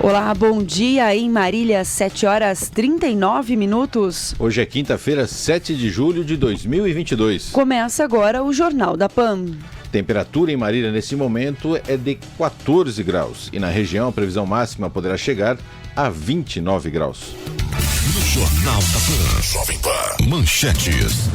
Olá, bom dia em Marília, 7h39. Hoje é quinta-feira, 7 de julho de 2022. Começa agora o Jornal da PAN. Temperatura em Marília nesse momento é de 14 graus e na região a previsão máxima poderá chegar a 29 graus. No Jornal da PAN, Jovem Pan, manchetes.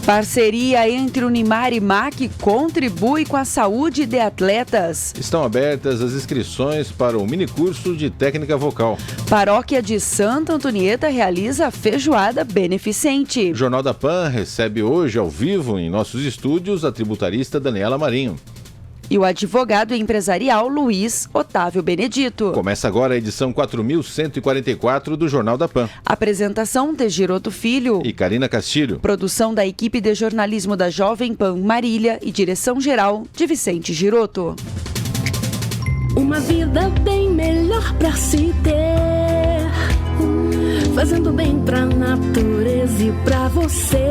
Parceria entre Unimar e MAC contribui com a saúde de atletas. Estão abertas as inscrições para o minicurso de técnica vocal. Paróquia de Santa Antonieta realiza feijoada beneficente. O Jornal da PAN recebe hoje ao vivo em nossos estúdios a tributarista Daniela Marinho. E o advogado empresarial Luiz Otávio Benedito. Começa agora a edição 4144 do Jornal da PAN. Apresentação de Giroto Filho e Karina Castilho. Produção da equipe de jornalismo da Jovem Pan Marília e direção-geral de Vicente Giroto. Uma vida bem melhor pra se ter, fazendo bem pra natureza e pra você.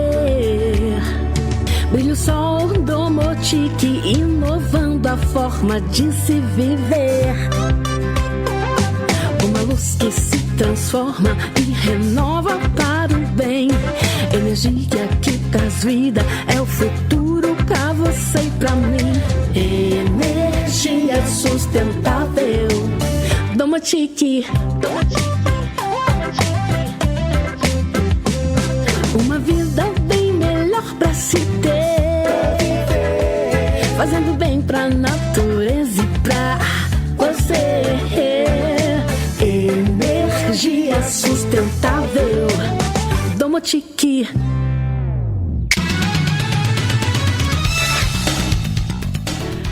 Brilha o sol do Motic, inovando a forma de se viver. Uma luz que se transforma e renova para o bem. Energia que traz vida, é o futuro pra você e pra mim. Energia sustentável do Motic. Uma vida bem melhor pra se ter, fazendo bem pra natureza e pra você. Energia sustentável do Motic.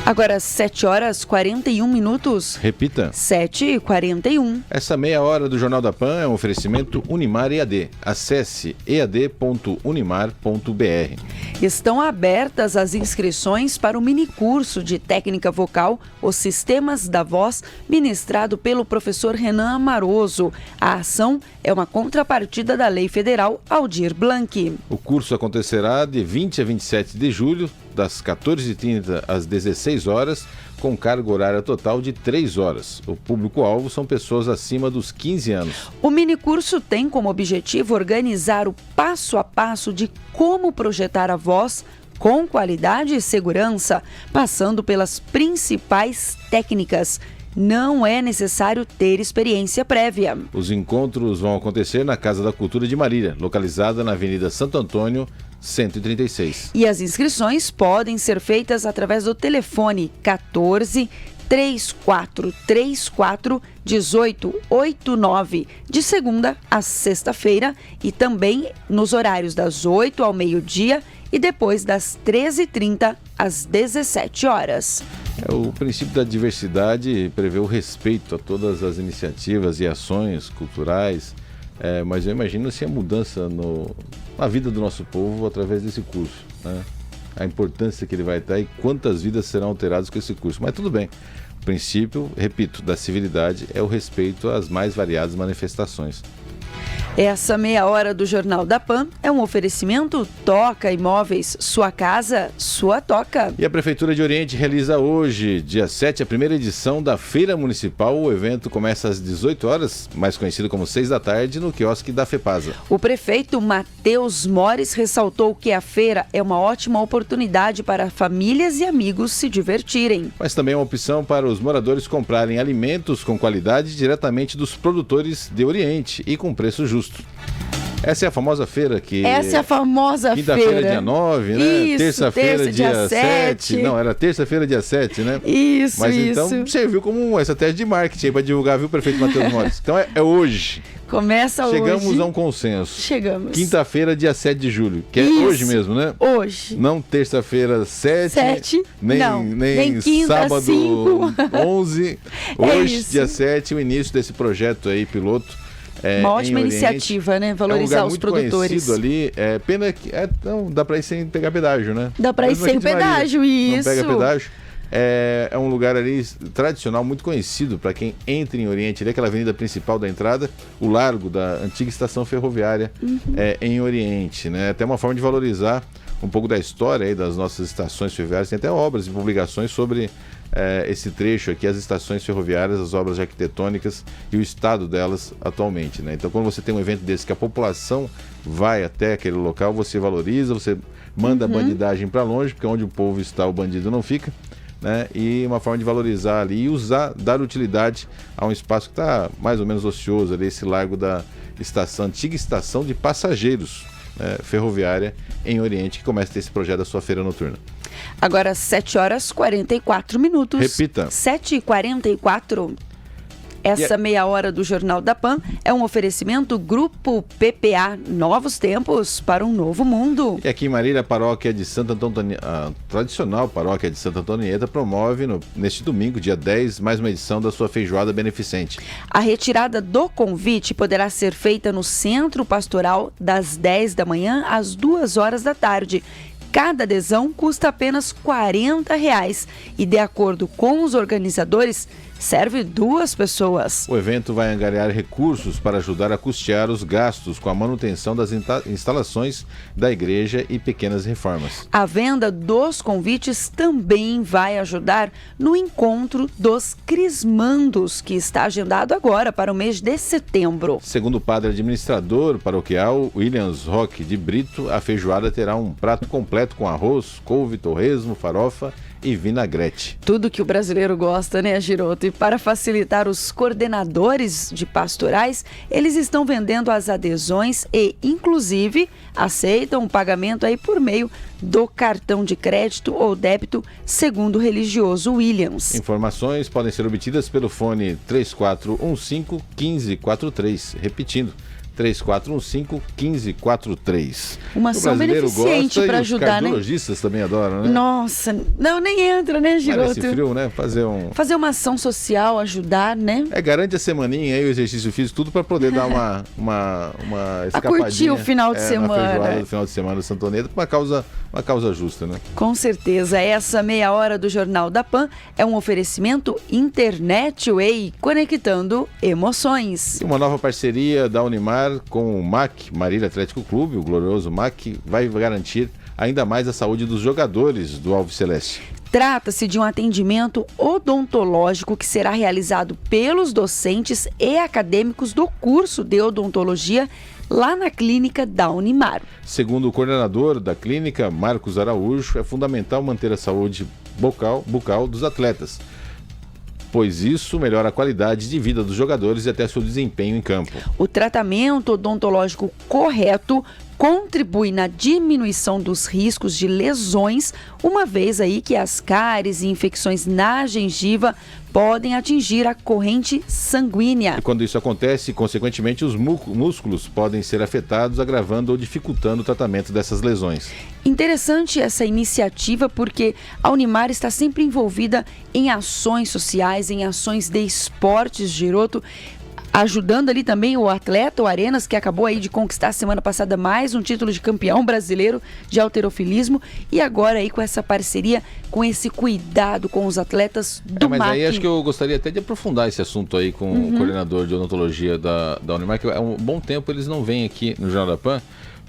Agora 7h41. Repita. 7h41. Essa meia hora do Jornal da PAN é um oferecimento Unimar EAD. Acesse ead.unimar.br. Estão abertas as inscrições para o minicurso de técnica vocal Os Sistemas da Voz, ministrado pelo professor Renan Amaroso. A ação é uma contrapartida da Lei Federal Aldir Blanc. O curso acontecerá de 20 a 27 de julho, das 14h30 às 16 horas, com carga horária total de 3 horas. O público-alvo são pessoas acima dos 15 anos. O minicurso tem como objetivo organizar o passo a passo de como projetar a voz com qualidade e segurança, passando pelas principais técnicas. Não é necessário ter experiência prévia. Os encontros vão acontecer na Casa da Cultura de Marília, localizada na Avenida Santo Antônio, 136. E as inscrições podem ser feitas através do telefone 14 3434 1889, de segunda a sexta-feira, e também nos horários das 8 ao meio-dia e depois das 13h30 às 17 horas. O princípio da diversidade prevê o respeito a todas as iniciativas e ações culturais, mas eu imagino assim, a mudança na vida do nosso povo através desse curso, né? A importância que ele vai dar e quantas vidas serão alteradas com esse curso. Mas tudo bem, o princípio, repito, da civilidade é o respeito às mais variadas manifestações. Essa meia hora do Jornal da PAN é um oferecimento Toca Imóveis, sua casa, sua toca. E a Prefeitura de Oriente realiza hoje, dia 7, a primeira edição da Feira Municipal. O evento começa às 18 horas, mais conhecido como 6 da tarde, no quiosque da FEPASA. O prefeito Matheus Mores ressaltou que a feira é uma ótima oportunidade para famílias e amigos se divertirem. Mas também é uma opção para os moradores comprarem alimentos com qualidade diretamente dos produtores de Oriente e com preço justo. Essa é a famosa feira que... Essa é a famosa quinta-feira, dia 9, né? Isso, terça-feira, dia 7. 7. Não, era terça-feira, dia 7, né? Isso, Mas isso. então serviu como uma estratégia de marketing para divulgar, viu, prefeito Matheus Mores? Então é hoje. Começa hoje. Chegamos a um consenso. Chegamos. Quinta-feira, dia 7 de julho, que é Isso. hoje mesmo, né? Hoje. Não terça-feira, 7. Nem quinta, sábado, 5. 11. Hoje, isso. dia 7, o início desse projeto aí, piloto. Uma ótima iniciativa, né? Valorizar os produtores. É um lugar muito conhecido ali. Pena que não dá para ir sem pegar pedágio, né? Dá para ir sem pedágio, isso. Não pega pedágio. É um lugar ali tradicional, muito conhecido para quem entra em Oriente. Ali, aquela avenida principal da entrada, o largo da antiga estação ferroviária em Oriente, né? Até uma forma de valorizar um pouco da história aí das nossas estações ferroviárias. Tem até obras e publicações sobre esse trecho aqui, as estações ferroviárias, as obras arquitetônicas e o estado delas atualmente, né? Então, quando você tem um evento desse que a população vai até aquele local, você valoriza, você manda a bandidagem para longe, porque onde o povo está, o bandido não fica, né? E uma forma de valorizar ali e dar utilidade a um espaço que está mais ou menos ocioso ali, esse largo da antiga estação de passageiros, né, ferroviária em Oriente, que começa a ter esse projeto da sua feira noturna. Agora 7h44. Repita. 7h44. Essa meia hora do Jornal da Pan é um oferecimento Grupo PPA, novos tempos para um novo mundo. E aqui em Marília, a paróquia de Santa Antonieta, a tradicional paróquia de Santa Antonieta, promove neste domingo, dia 10, mais uma edição da sua feijoada beneficente. A retirada do convite poderá ser feita no Centro Pastoral das 10 da manhã às 2 horas da tarde. Cada adesão custa apenas R$40 e, de acordo com os organizadores, serve 2 pessoas. O evento vai angariar recursos para ajudar a custear os gastos com a manutenção das instalações da igreja e pequenas reformas. A venda dos convites também vai ajudar no encontro dos Crismandos, que está agendado agora para o mês de setembro. Segundo o padre administrador paroquial Williams Roque de Brito, a feijoada terá um prato completo com arroz, couve, torresmo, farofa e vinagrete. Tudo que o brasileiro gosta, né, Giroto? E para facilitar os coordenadores de pastorais, eles estão vendendo as adesões e, inclusive, aceitam o pagamento aí por meio do cartão de crédito ou débito, segundo o religioso Williams. Informações podem ser obtidas pelo fone 3415-1543. Repetindo, 3415-1543. Uma ação beneficente para ajudar, né? Os cardiologistas também adoram, né? Nossa, não, nem entra, né, Giroto? Parece frio, né? Fazer uma ação social, ajudar, né? Garante a semaninha aí, o exercício físico, tudo para poder dar uma escapadinha. A curtir o final de semana. No final de semana do Santa Antonieta, uma causa justa, né? Com certeza. Essa meia hora do Jornal da Pan é um oferecimento Internet Way, conectando emoções. E uma nova parceria da Unimar com o MAC, Marília Atlético Clube, o glorioso MAC, vai garantir ainda mais a saúde dos jogadores do Alves Celeste. Trata-se de um atendimento odontológico que será realizado pelos docentes e acadêmicos do curso de odontologia lá na clínica da Unimar. Segundo o coordenador da clínica, Marcos Araújo, é fundamental manter a saúde bucal dos atletas, pois isso melhora a qualidade de vida dos jogadores e até seu desempenho em campo. O tratamento odontológico correto contribui na diminuição dos riscos de lesões, uma vez aí que as cáries e infecções na gengiva podem atingir a corrente sanguínea. E quando isso acontece, consequentemente, os músculos podem ser afetados, agravando ou dificultando o tratamento dessas lesões. Interessante essa iniciativa porque a Unimar está sempre envolvida em ações sociais, em ações de esportes, Giroto, ajudando ali também o atleta, o Arenas, que acabou aí de conquistar semana passada mais um título de campeão brasileiro de halterofilismo, e agora aí com essa parceria, com esse cuidado com os atletas do MAC. Mas aí acho que eu gostaria até de aprofundar esse assunto aí com o coordenador de odontologia da Unimar, que há um bom tempo eles não vêm aqui no Jornal da Pan,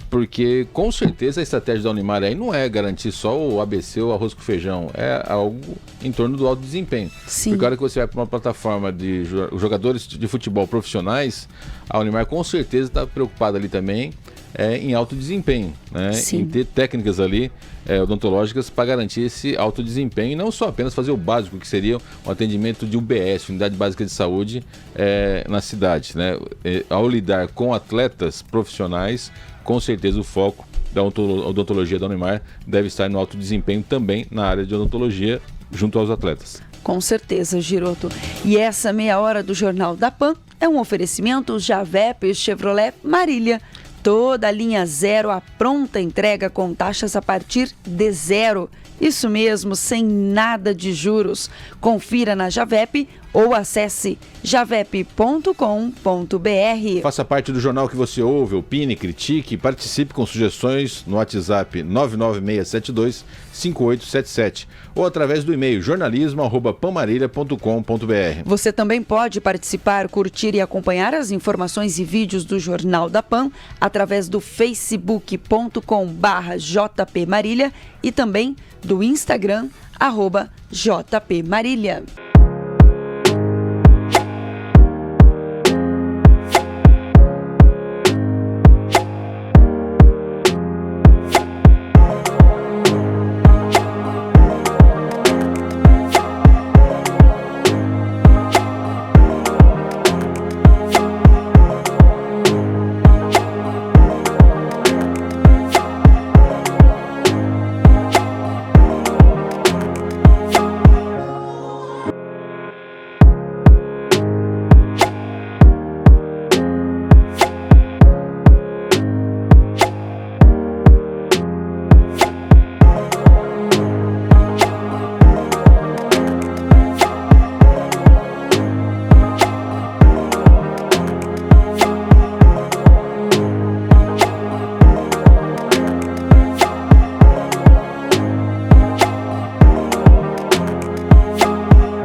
porque com certeza a estratégia da Unimar aí não é garantir só o ABC ou arroz com feijão, é algo em torno do alto desempenho. Sim. Porque a hora que você vai para uma plataforma de jogadores de futebol profissionais, a Unimar com certeza está preocupada ali também em alto desempenho, né? Sim. Em ter técnicas ali odontológicas para garantir esse alto desempenho e não só apenas fazer o básico, que seria um atendimento de UBS, Unidade Básica de Saúde, na cidade, né? Ao lidar com atletas profissionais, com certeza o foco da odontologia da Unimar deve estar no alto desempenho também na área de odontologia junto aos atletas. Com certeza, Giroto. E essa meia hora do Jornal da Pan é um oferecimento Javep Chevrolet Marília. Toda a linha zero à pronta entrega com taxas a partir de 0. Isso mesmo, sem nada de juros. Confira na Javep ou acesse javep.com.br. Faça parte do jornal que você ouve, opine, critique e participe com sugestões no WhatsApp 996725877 ou através do e-mail jornalismo@panmarília.com.br. Você também pode participar, curtir e acompanhar as informações e vídeos do Jornal da Pan através do facebook.com/jpmarília e também do Instagram, @JPMarília.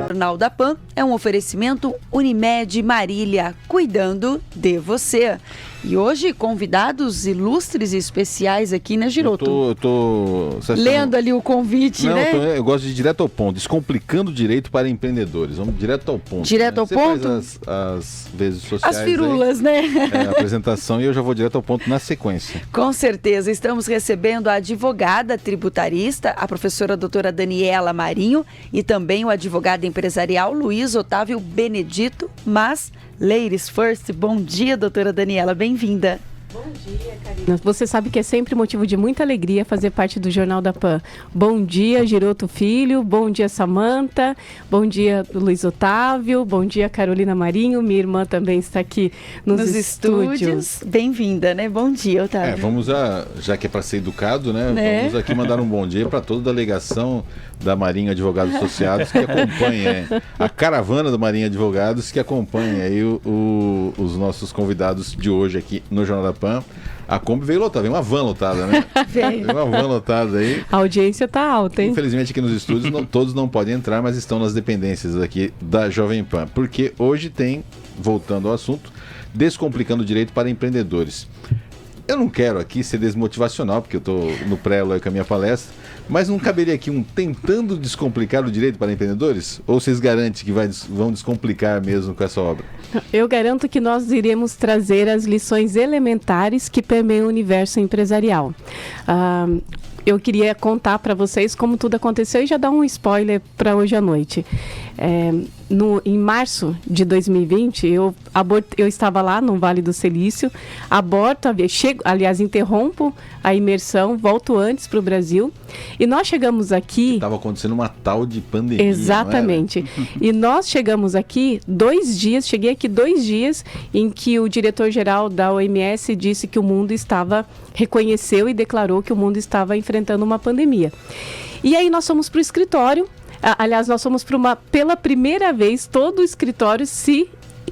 Jornal da Pan é um oferecimento Unimed Marília, cuidando de você. E hoje, convidados ilustres e especiais aqui, né, Giroto? Eu tô lendo ali o convite, não, né? Eu gosto de ir direto ao ponto, descomplicando o direito para empreendedores. Vamos direto ao ponto. Direto ao ponto? Faz as vezes sociais. As firulas, aí, né? A apresentação, e eu já vou direto ao ponto na sequência. Com certeza. Estamos recebendo a advogada tributarista, a professora doutora Daniela Marinho, e também o advogado empresarial Luiz Otávio Benedito. Mas, ladies first, bom dia, doutora Daniela, bem-vinda. Bom dia, Karina. Você sabe que é sempre motivo de muita alegria fazer parte do Jornal da Pan. Bom dia, Giroto Filho. Bom dia, Samanta. Bom dia, Luiz Otávio. Bom dia, Carolina Marinho. Minha irmã também está aqui nos estúdios. Bem-vinda, né? Bom dia, Otávio. Vamos já que é para ser educado, né? Vamos aqui mandar um bom dia para toda a delegação da Marinho Advogados Associados que acompanha, a caravana da Marinho Advogados que acompanha aí os nossos convidados de hoje aqui no Jornal da Pan. A Kombi veio lotada, veio uma van lotada, né? Veio uma van lotada aí. A audiência tá alta, hein? Infelizmente aqui nos estúdios todos não podem entrar, mas estão nas dependências aqui da Jovem Pan, porque hoje tem, voltando ao assunto, Descomplicando o Direito para Empreendedores. Eu não quero aqui ser desmotivacional, porque eu estou no pré-lo com a minha palestra, mas não caberia aqui um tentando descomplicar o direito para empreendedores? Ou vocês garantem que vão descomplicar mesmo com essa obra? Eu garanto que nós iremos trazer as lições elementares que permeiam o universo empresarial. Eu queria contar para vocês como tudo aconteceu e já dar um spoiler para hoje à noite. Em março de 2020, eu estava lá no Vale do Silício, interrompo a imersão, volto antes para o Brasil, e nós chegamos aqui... Estava acontecendo uma tal de pandemia. Exatamente. E nós chegamos aqui cheguei aqui 2 dias em que o diretor-geral da OMS disse que o mundo reconheceu e declarou que o mundo estava enfrentando uma pandemia. E aí nós fomos para o escritório. Aliás, nós fomos pela primeira vez, todo o escritório se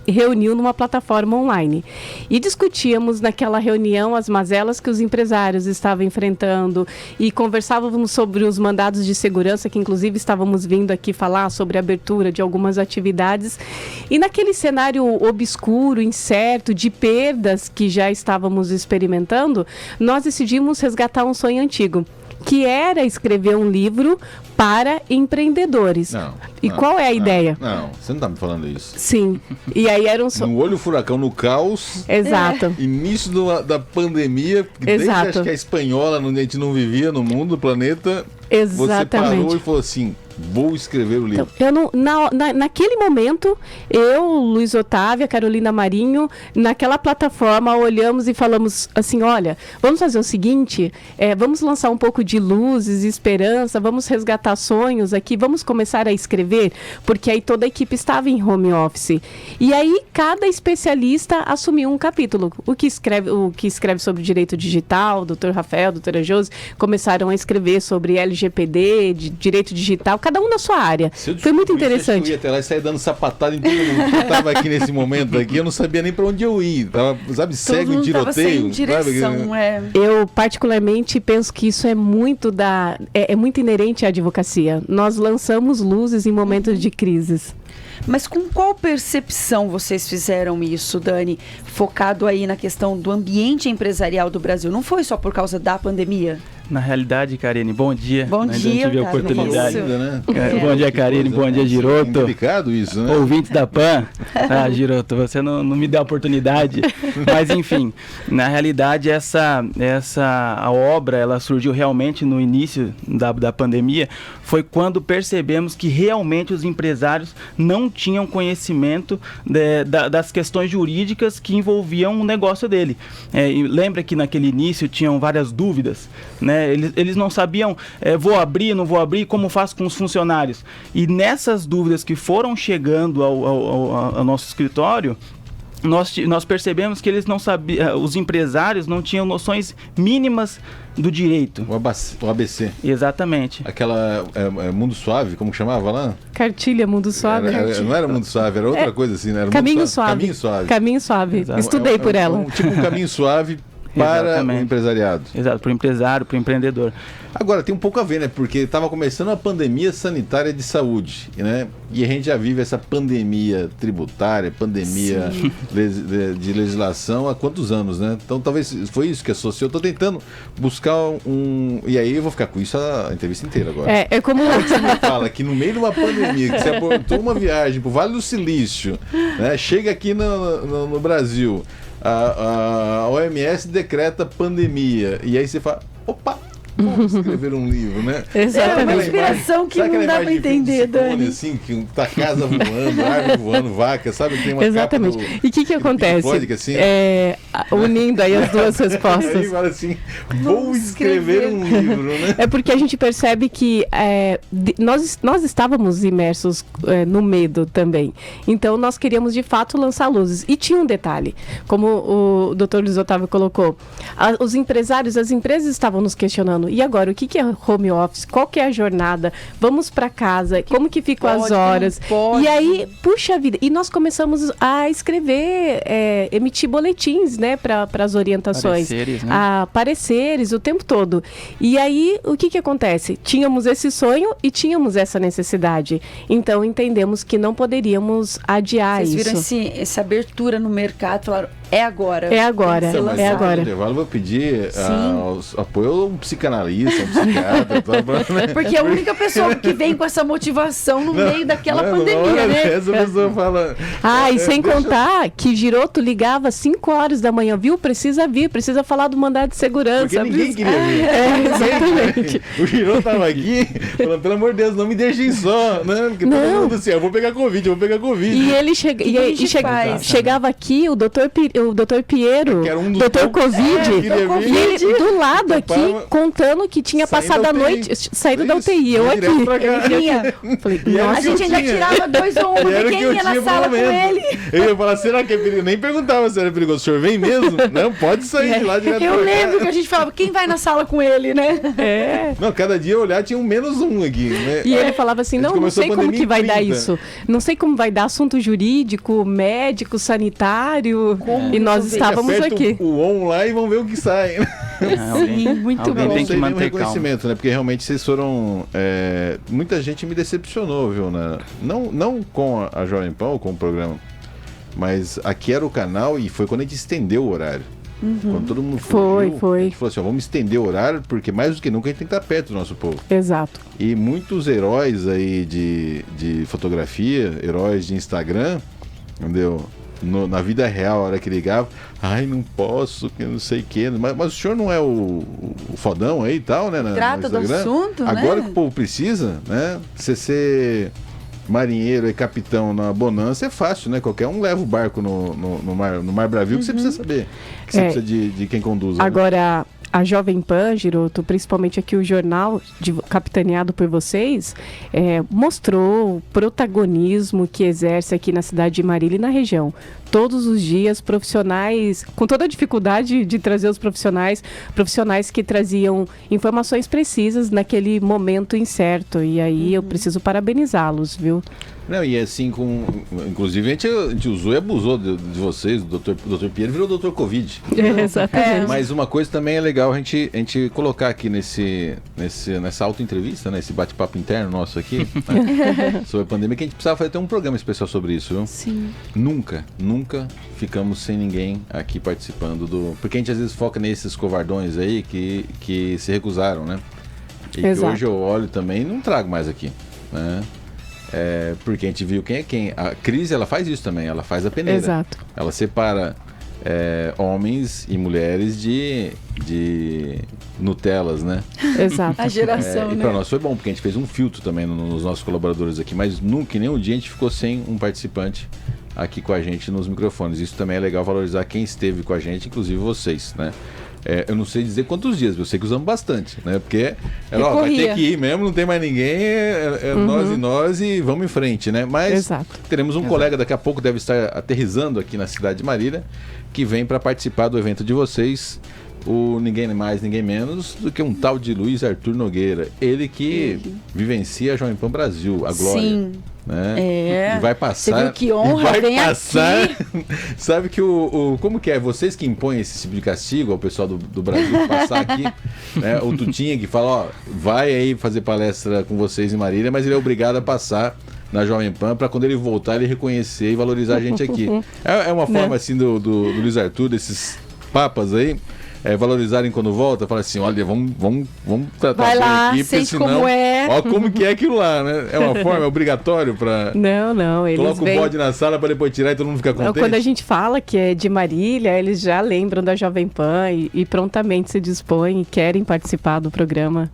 reuniu numa plataforma online. E discutíamos naquela reunião as mazelas que os empresários estavam enfrentando e conversávamos sobre os mandados de segurança, que inclusive estávamos vindo aqui falar sobre a abertura de algumas atividades. E naquele cenário obscuro, incerto, de perdas que já estávamos experimentando, nós decidimos resgatar um sonho antigo, que era escrever um livro para empreendedores. Qual é a ideia? Não, você não está me falando isso. Sim. E aí era um sonho. No olho furacão, no caos. Exato. Início da pandemia. Desde acho que a espanhola, a gente não vivia no mundo, no planeta. Exatamente. Você parou e falou assim: vou escrever o livro. Então, naquele momento, eu, Luiz Otávio, a Carolina Marinho, naquela plataforma, olhamos e falamos assim: olha, vamos fazer o seguinte, vamos lançar um pouco de luzes, esperança, vamos resgatar sonhos aqui, vamos começar a escrever, porque aí toda a equipe estava em home office. E aí, cada especialista assumiu um capítulo. O que escreve sobre direito digital, o doutor Rafael, a doutora Josi, começaram a escrever sobre LGPD, de direito digital, cada um na sua área. Foi muito interessante. Eu ia até lá e saía dando sapatada em todo mundo. Eu estava aqui nesse momento aqui, eu não sabia nem para onde eu ir. Tava, cego em tiroteio. Sem direção, Eu particularmente penso que isso é muito muito inerente à advocacia. Nós lançamos luzes em momentos de crises. Mas com qual percepção vocês fizeram isso, Dani? Focado aí na questão do ambiente empresarial do Brasil. Não foi só por causa da pandemia? Na realidade, Karine, bom dia. Bom dia, tive a cara, oportunidade. Né? Bom dia, Karine, bom dia, Giroto. É delicado isso, né? Ouvintes da PAN. Ah, Giroto, você não me deu a oportunidade. Mas, enfim, na realidade, a obra, ela surgiu realmente no início da pandemia, foi quando percebemos que realmente os empresários não tinham conhecimento das questões jurídicas que envolviam o negócio dele. E lembra que naquele início tinham várias dúvidas, né? Eles não sabiam, vou abrir, não vou abrir, como faço com os funcionários. E nessas dúvidas que foram chegando ao nosso escritório, nós percebemos que eles não sabiam, os empresários não tinham noções mínimas do direito. O ABC. Exatamente. Aquela Mundo Suave, como chamava lá? Cartilha Mundo Suave. Não era Mundo Suave, era outra coisa assim, né? Era Caminho Suave. Caminho Suave. Caminho Suave. Estudei por ela. Tipo um caminho suave para Exatamente. o empresariado. Exato, para o empresário, para o empreendedor. Agora, tem um pouco a ver, né? Porque estava começando a pandemia sanitária de saúde, né? E a gente já vive essa pandemia tributária, pandemia de legislação há quantos anos, né? Então, talvez foi isso que associou. Eu estou tentando buscar E aí eu vou ficar com isso a entrevista inteira agora. É como... Você me fala que no meio de uma pandemia, que você abortou uma viagem para o Vale do Silício, né? Chega aqui no Brasil, a OMS decreta pandemia, e aí você fala, opa, vamos escrever um livro, né? Exatamente. É uma inspiração que não dá para entender, Dani. Assim, que tá casa voando, árvore voando, vaca, sabe? Tem uma Exatamente. Capa E o que acontece? Código, assim. Unindo aí as duas respostas. Aí fala assim, vou escrever um livro, né? É porque a gente percebe que nós estávamos imersos no medo também. Então, nós queríamos, de fato, lançar luzes. E tinha um detalhe, como o Dr. Luiz Otávio colocou, os empresários, as empresas estavam nos questionando, e agora, o que é home office? Qual que é a jornada? Vamos para casa? Como que ficam as horas? E aí, puxa vida, e nós começamos a escrever, emitir boletins, né, para as orientações. Pareceres, né? Pareceres o tempo todo. E aí, o que acontece? Tínhamos esse sonho e tínhamos essa necessidade. Então, entendemos que não poderíamos adiar isso. Vocês viram essa abertura no mercado, falaram, é agora. É agora, é agora. No intervalo, eu vou pedir apoio a um psicanalista, um psiquiatra. Porque é a única pessoa que vem com essa motivação no meio daquela pandemia, né? Essa pessoa fala... E sem contar que Giroto ligava às 5 horas da manhã, viu? Precisa vir, precisa falar do mandado de segurança. Porque ninguém queria vir. Exatamente. O Giroto estava aqui falando, pelo amor de Deus, não me deixem só, né? Porque todo mundo assim, eu vou pegar Covid. E ele chegava aqui, o doutor Piero, doutor Covid, e ele do lado aqui, contando que tinha passado a noite, saído da UTI, eu aqui. Falei, a gente ainda tirava 2 ou 1, porque quem ia na sala com ele? Eu ia falar, será que é perigoso? Nem perguntava se era perigoso. O senhor vem mesmo? Não, pode sair de lá direto. Eu lembro que a gente falava, quem vai na sala com ele, né? Não, cada dia eu olhar tinha um -1 aqui, né? E ele falava assim, não sei como que vai dar isso. Não sei como vai dar assunto jurídico, médico, sanitário. E nós estávamos aqui. O on lá e vamos ver o que sai. Sim, muito bom. Tem que manter reconhecimento, né? Porque realmente vocês foram... muita gente me decepcionou, viu? Né? Não com a Jovem Pan ou com o programa, mas aqui era o canal e foi quando a gente estendeu o horário. Quando todo mundo fugiu, foi. A gente falou assim, vamos estender o horário, porque mais do que nunca a gente tem que estar perto do nosso povo. Exato. E muitos heróis aí de fotografia, heróis de Instagram, entendeu? Na vida real, a hora que ligava, não posso, que não sei o que, mas o senhor não é o fodão aí e tal, né? Trata do assunto, agora, né? Que o povo precisa, né? Você ser marinheiro e capitão na bonança é fácil, né? Qualquer um leva o barco no mar Brasil, que você precisa saber, que você precisa de quem conduz. Agora... Né? A Jovem Pan, Giroto, principalmente aqui o jornal capitaneado por vocês, mostrou o protagonismo que exerce aqui na cidade de Marília e na região. Todos os dias, profissionais, com toda a dificuldade de trazer os profissionais que traziam informações precisas naquele momento incerto. E aí eu preciso parabenizá-los, viu? Não, e assim, inclusive a gente usou e abusou de vocês, o doutor Piero virou doutor Covid. Exatamente. Mas uma coisa também é legal legal a gente colocar aqui nessa auto-entrevista, né, esse bate-papo interno nosso aqui, né, sobre a pandemia, que a gente precisava fazer até um programa especial sobre isso, viu? Sim. Nunca ficamos sem ninguém aqui participando porque a gente às vezes foca nesses covardões aí que se recusaram, né? E que hoje eu olho também e não trago mais aqui, né? Porque a gente viu quem é quem. A Cris, ela faz isso também, ela faz a peneira. Exato. Ela separa homens e mulheres de Nutellas, né? Exato. A geração, E né? para nós foi bom, porque a gente fez um filtro também nos nossos colaboradores aqui, mas nunca, em nenhum dia a gente ficou sem um participante aqui com a gente nos microfones. Isso também é legal valorizar quem esteve com a gente, inclusive vocês, né? Eu não sei dizer quantos dias, eu sei que usamos bastante, né? Porque vai ter que ir mesmo, não tem mais ninguém, nós e vamos em frente, né? Mas teremos um colega, daqui a pouco deve estar aterrissando aqui na cidade de Marília, que vem para participar do evento de vocês, o ninguém mais, ninguém menos do que um tal de Luiz Arthur Nogueira. Ele que vivencia a Jovem Pan Brasil, a glória. Sim. Né? E vai passar. Você viu que honra, vem passar, aqui. Sabe que como que é? Vocês que impõem esse tipo de castigo ao pessoal do Brasil passar aqui, né? O Tutinha que fala, vai aí fazer palestra com vocês em Marília, mas ele é obrigado a passar na Jovem Pan para quando ele voltar ele reconhecer e valorizar a gente aqui. É uma forma assim do Luiz Arthur, desses papas aí, valorizarem quando volta, fala assim, olha, vamos tratar vai lá, aqui, porque senão, como é. Ó como que é aquilo lá, né? É uma forma, é obrigatório para... Não, eles coloca o bode na sala para depois tirar e todo mundo fica contente. Quando a gente fala que é de Marília, eles já lembram da Jovem Pan e prontamente se dispõem e querem participar do programa.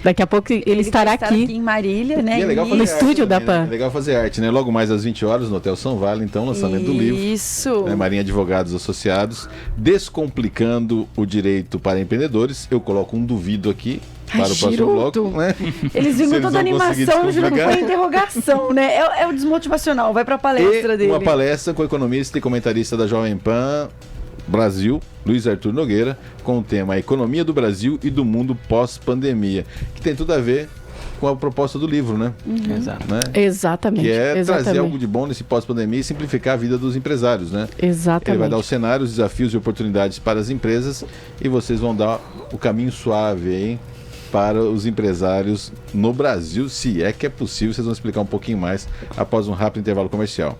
Daqui a pouco ele estará aqui em Marília, né? É legal no estúdio da PAN. É legal fazer arte, né? Logo mais às 20 horas no Hotel São Vale, então, lançamento do livro. Isso. Né? Marinha Advogados Associados, Descomplicando o Direito para Empreendedores. Eu coloco um duvido aqui para o próximo bloco, né? Eles viram toda a animação, Giroto, com interrogação, né? É o desmotivacional, vai para a palestra dele. Uma palestra com o economista e comentarista da Jovem Pan Brasil, Luiz Arthur Nogueira, com o tema Economia do Brasil e do Mundo Pós-Pandemia, que tem tudo a ver com a proposta do livro, né? Exato. Né? Exatamente. Que é trazer algo de bom nesse pós-pandemia e simplificar a vida dos empresários, né? Exatamente. Ele vai dar os cenários, desafios e oportunidades para as empresas e vocês vão dar o caminho suave aí para os empresários no Brasil, se é que é possível. Vocês vão explicar um pouquinho mais após um rápido intervalo comercial.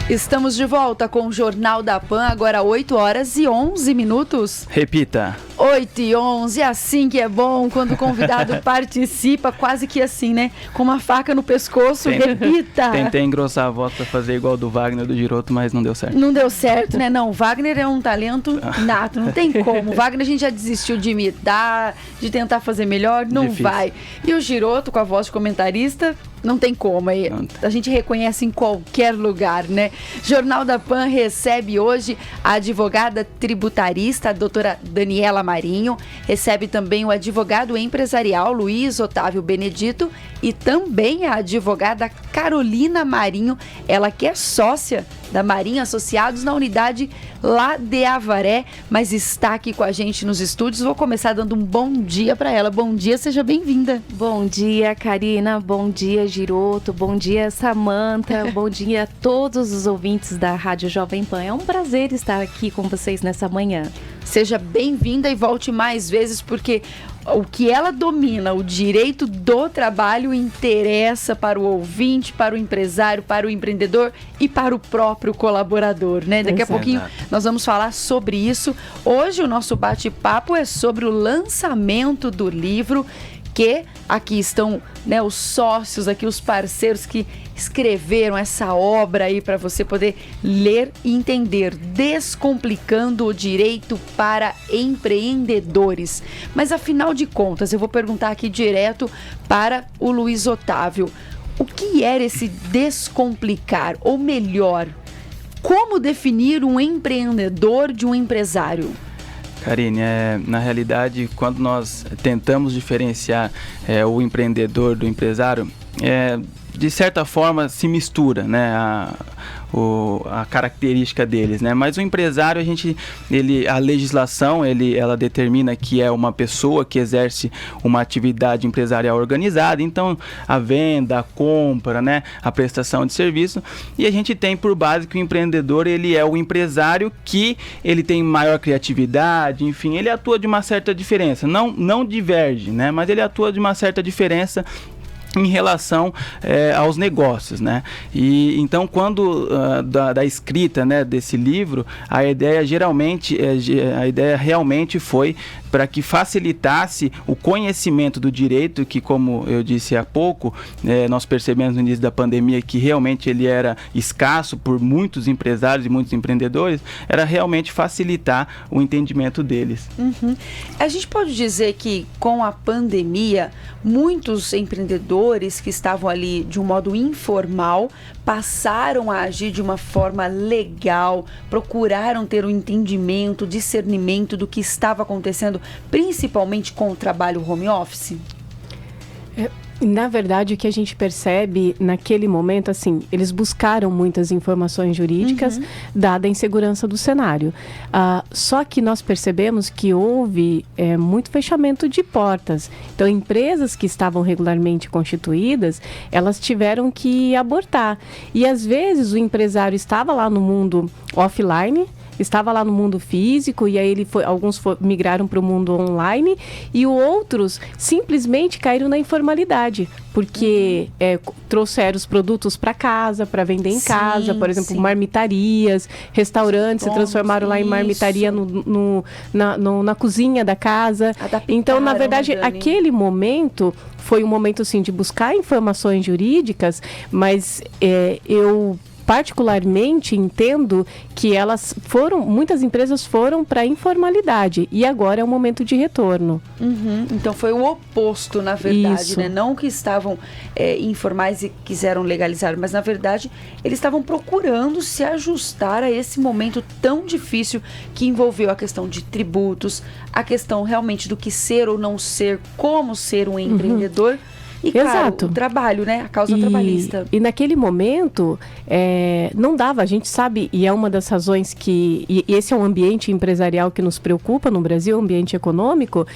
Estamos de volta com o Jornal da PAN, agora 8 horas e 11 minutos. Repita. 8 e 11, assim que é bom, quando o convidado participa, quase que assim, né? Com uma faca no pescoço, repita. Tentei engrossar a voz pra fazer igual do Wagner, do Giroto, mas não deu certo. Não deu certo, né? Não, o Wagner é um talento nato, não tem como. O Wagner a gente já desistiu de imitar, de tentar fazer melhor, não Difícil. vai. E o Giroto, com a voz de comentarista, não tem como. Aí a gente reconhece em qualquer lugar, né? Jornal da PAN recebe hoje a advogada tributarista, a doutora Daniela Marinho, recebe também o advogado empresarial Luiz Otávio Benedito e também a advogada Carolina Marinho, ela que é sócia da Marinho Associados na unidade lá de Avaré, mas está aqui com a gente nos estúdios. Vou começar dando um bom dia para ela. Bom dia, seja bem-vinda. Bom dia, Karina. Bom dia, Giroto. Bom dia, Samanta. Bom dia a todos os ouvintes da Rádio Jovem Pan. É um prazer estar aqui com vocês nessa manhã. seja bem-vinda e volte mais vezes, porque o que ela domina, o direito do trabalho, interessa para o ouvinte, para o empresário, para o empreendedor e para o próprio colaborador, né? Daqui a pouquinho nós vamos falar sobre isso. Hoje o nosso bate-papo é sobre o lançamento do livro, que aqui estão, né, os sócios, aqui os parceiros que escreveram essa obra aí para você poder ler e entender, Descomplicando o Direito para Empreendedores. Mas afinal de contas, eu vou perguntar aqui direto para o Luiz Otávio, o que era esse descomplicar, ou melhor, como definir um empreendedor de um empresário? Karine, na realidade, quando nós tentamos diferenciar o empreendedor do empresário, de certa forma se mistura, né, a característica deles, né? Mas o empresário, a legislação, ela determina que é uma pessoa que exerce uma atividade empresarial organizada, então a venda, a compra, né, a prestação de serviço, e a gente tem por base que o empreendedor, ele é o empresário que ele tem maior criatividade, enfim, ele atua de uma certa diferença, não diverge, né, mas ele atua de uma certa diferença em relação aos negócios, né? E então, quando da escrita, né, desse livro, a ideia realmente foi para que facilitasse o conhecimento do direito, que, como eu disse há pouco, nós percebemos no início da pandemia que realmente ele era escasso por muitos empresários e muitos empreendedores, era realmente facilitar o entendimento deles. Uhum. A gente pode dizer que com a pandemia, muitos empreendedores que estavam ali de um modo informal passaram a agir de uma forma legal, procuraram ter o entendimento, discernimento do que estava acontecendo, principalmente com o trabalho home office? Na verdade, o que a gente percebe naquele momento, assim, eles buscaram muitas informações jurídicas, dada a insegurança do cenário. Só que nós percebemos que houve muito fechamento de portas. Então, empresas que estavam regularmente constituídas, elas tiveram que abortar. E, às vezes, o empresário estava lá no mundo offline, estava lá no mundo físico, e aí alguns migraram para o mundo online, e outros simplesmente caíram na informalidade, porque trouxeram os produtos para casa, para vender em casa, por exemplo, marmitarias, restaurantes, se transformaram lá em marmitaria na cozinha da casa. Então, na verdade, aquele momento foi um momento, assim, de buscar informações jurídicas, mas eu particularmente entendo que muitas empresas foram para a informalidade, e agora é um momento de retorno. Então foi o oposto, na verdade. Isso. Né? Não que estavam informais e quiseram legalizar, mas na verdade eles estavam procurando se ajustar a esse momento tão difícil que envolveu a questão de tributos, a questão realmente do que ser ou não ser, como ser um empreendedor. E, claro, o trabalho, né? A causa trabalhista. E naquele momento, não dava, a gente sabe, e é uma das razões que... E esse é um ambiente empresarial que nos preocupa no Brasil, ambiente econômico.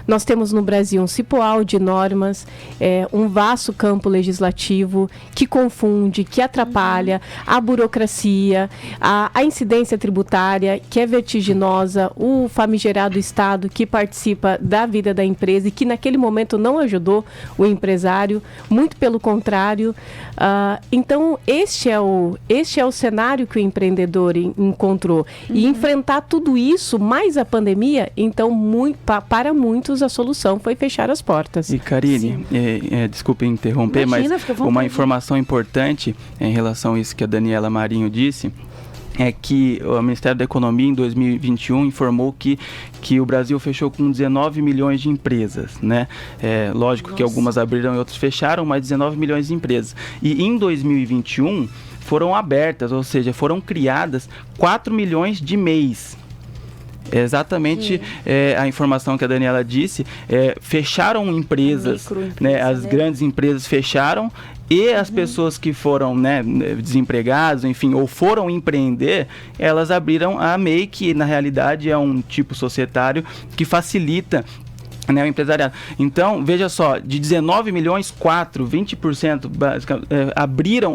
Nós temos no Brasil um cipoal de normas, um vasto campo legislativo que confunde, que atrapalha, a burocracia, a incidência tributária, que é vertiginosa, o famigerado Estado que participa da vida da empresa e que naquele momento não ajudou o empresário, muito pelo contrário. Então, este é o cenário que o empreendedor encontrou. E enfrentar tudo isso, mais a pandemia, então, para muitos, a solução foi fechar as portas. E, Karine, desculpe interromper, Imagina, mas uma informação importante em relação a isso que a Daniela Marinho disse, é que o Ministério da Economia, em 2021, informou que o Brasil fechou com 19 milhões de empresas, né? Lógico que algumas abriram e outras fecharam, mas 19 milhões de empresas. E em 2021 foram abertas, ou seja, foram criadas 4 milhões de MEIs. Exatamente a informação que a Daniela disse, fecharam empresas, né? As grandes empresas fecharam, e as pessoas que foram, né, desempregadas, enfim, ou foram empreender, elas abriram a MEI, que na realidade é um tipo societário que facilita né, o empresariado. Então, veja só, de 19 milhões, 20%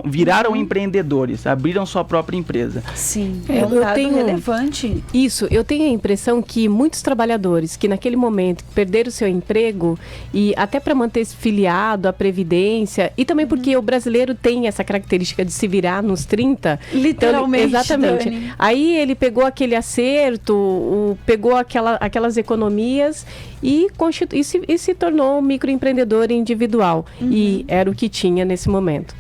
viraram empreendedores, abriram sua própria empresa. Sim, é um dado relevante. Isso, eu tenho a impressão que muitos trabalhadores que naquele momento perderam seu emprego e até para manter-se filiado à Previdência, e também porque o brasileiro tem essa característica de se virar nos 30. Literalmente, então, exatamente. Dani. Aí ele pegou aquele acerto, pegou aquelas economias e se tornou um microempreendedor individual. E era o que tinha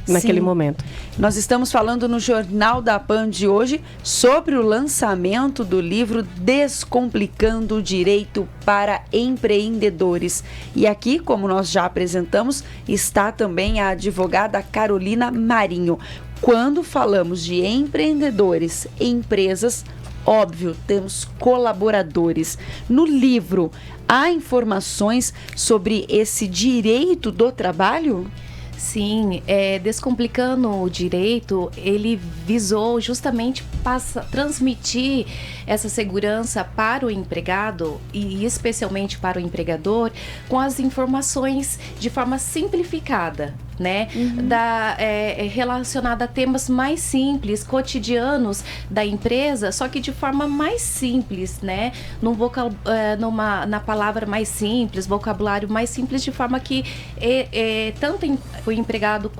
naquele momento. Nós estamos falando no Jornal da Pan de hoje sobre o lançamento do livro Descomplicando o Direito para Empreendedores. E aqui, como nós já apresentamos, está também a advogada Carolina Marinho. Quando falamos de empreendedores, empresas, óbvio, temos colaboradores. No livro, há informações sobre esse direito do trabalho? Sim, Descomplicando o Direito, ele visou justamente transmitir essa segurança para o empregado e especialmente para o empregador com as informações de forma simplificada, né? Relacionada a temas mais simples, cotidianos da empresa, só que de forma mais simples, né? Na palavra mais simples, vocabulário mais simples, de forma que tanto o empregado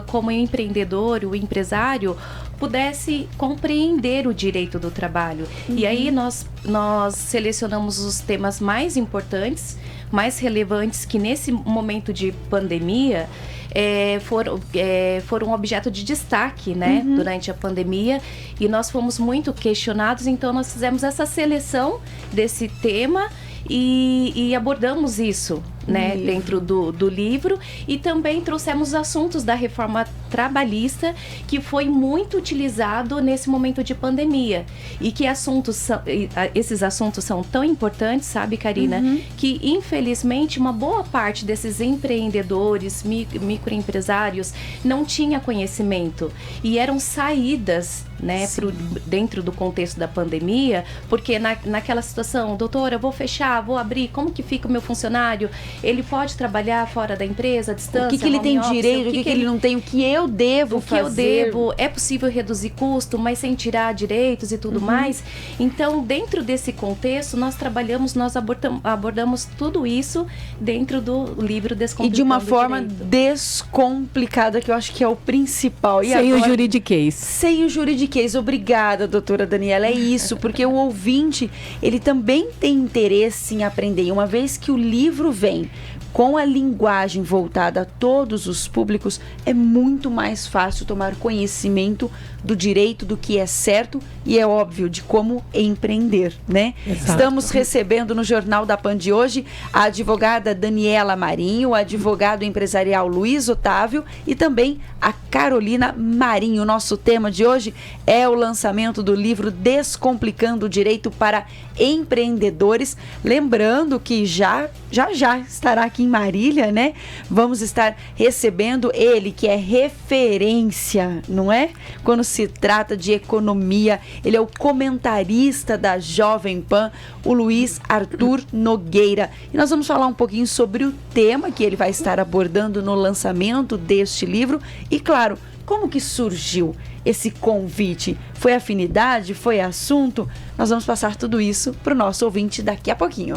como o empreendedor, o empresário, pudesse compreender o direito do trabalho. E aí nós selecionamos os temas mais importantes, mais relevantes, que nesse momento de pandemia foram objeto de destaque, né, durante a pandemia, e nós fomos muito questionados. Então nós fizemos essa seleção desse tema e abordamos isso, né, dentro do livro, e também trouxemos assuntos da reforma trabalhista, que foi muito utilizado nesse momento de pandemia, e que esses assuntos são tão importantes, sabe, Karina, que infelizmente uma boa parte desses empreendedores, microempresários, não tinha conhecimento, e eram saídas, né, dentro do contexto da pandemia, porque naquela situação, doutora, eu vou fechar, vou abrir, como que fica o meu funcionário? Ele pode trabalhar fora da empresa, à distância? O que ele tem direito, o que ele não tem, o que eu devo fazer? É possível reduzir custo, mas sem tirar direitos e tudo mais? Então, dentro desse contexto, nós abordamos tudo isso dentro do livro Descomplicando e de uma forma Direito. Descomplicada, que eu acho que é o principal. Sem o juridiquês. Sem o juridiquês. Obrigada, doutora Daniela. É isso, porque o ouvinte, ele também tem interesse em aprender. E uma vez que o livro vem com a linguagem voltada a todos os públicos, é muito mais fácil tomar conhecimento do direito, do que é certo e, é óbvio, de como empreender, né? Exato. Estamos recebendo no Jornal da Pan de hoje a advogada Daniela Marinho, o advogado empresarial Luiz Otávio e também a Carolina Marinho. O nosso tema de hoje é o lançamento do livro Descomplicando o Direito para Empreendedores. Lembrando que já estará aqui em Marília, né? Vamos estar recebendo ele, que é referência, não é? Quando se trata de economia, ele é o comentarista da Jovem Pan, o Luiz Arthur Nogueira. E nós vamos falar um pouquinho sobre o tema que ele vai estar abordando no lançamento deste livro e, claro, como que surgiu esse convite? Foi afinidade? Foi assunto? Nós vamos passar tudo isso para o nosso ouvinte daqui a pouquinho.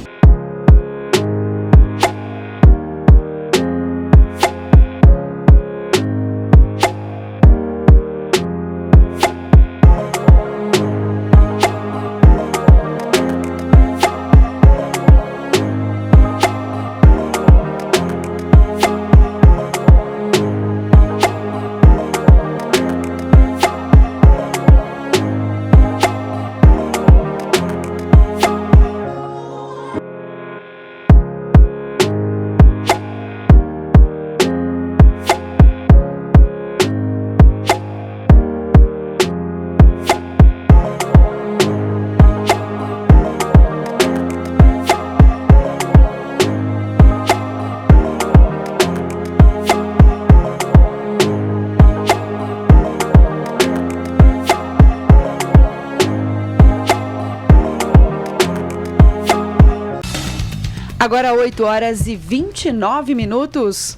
Agora 8h29.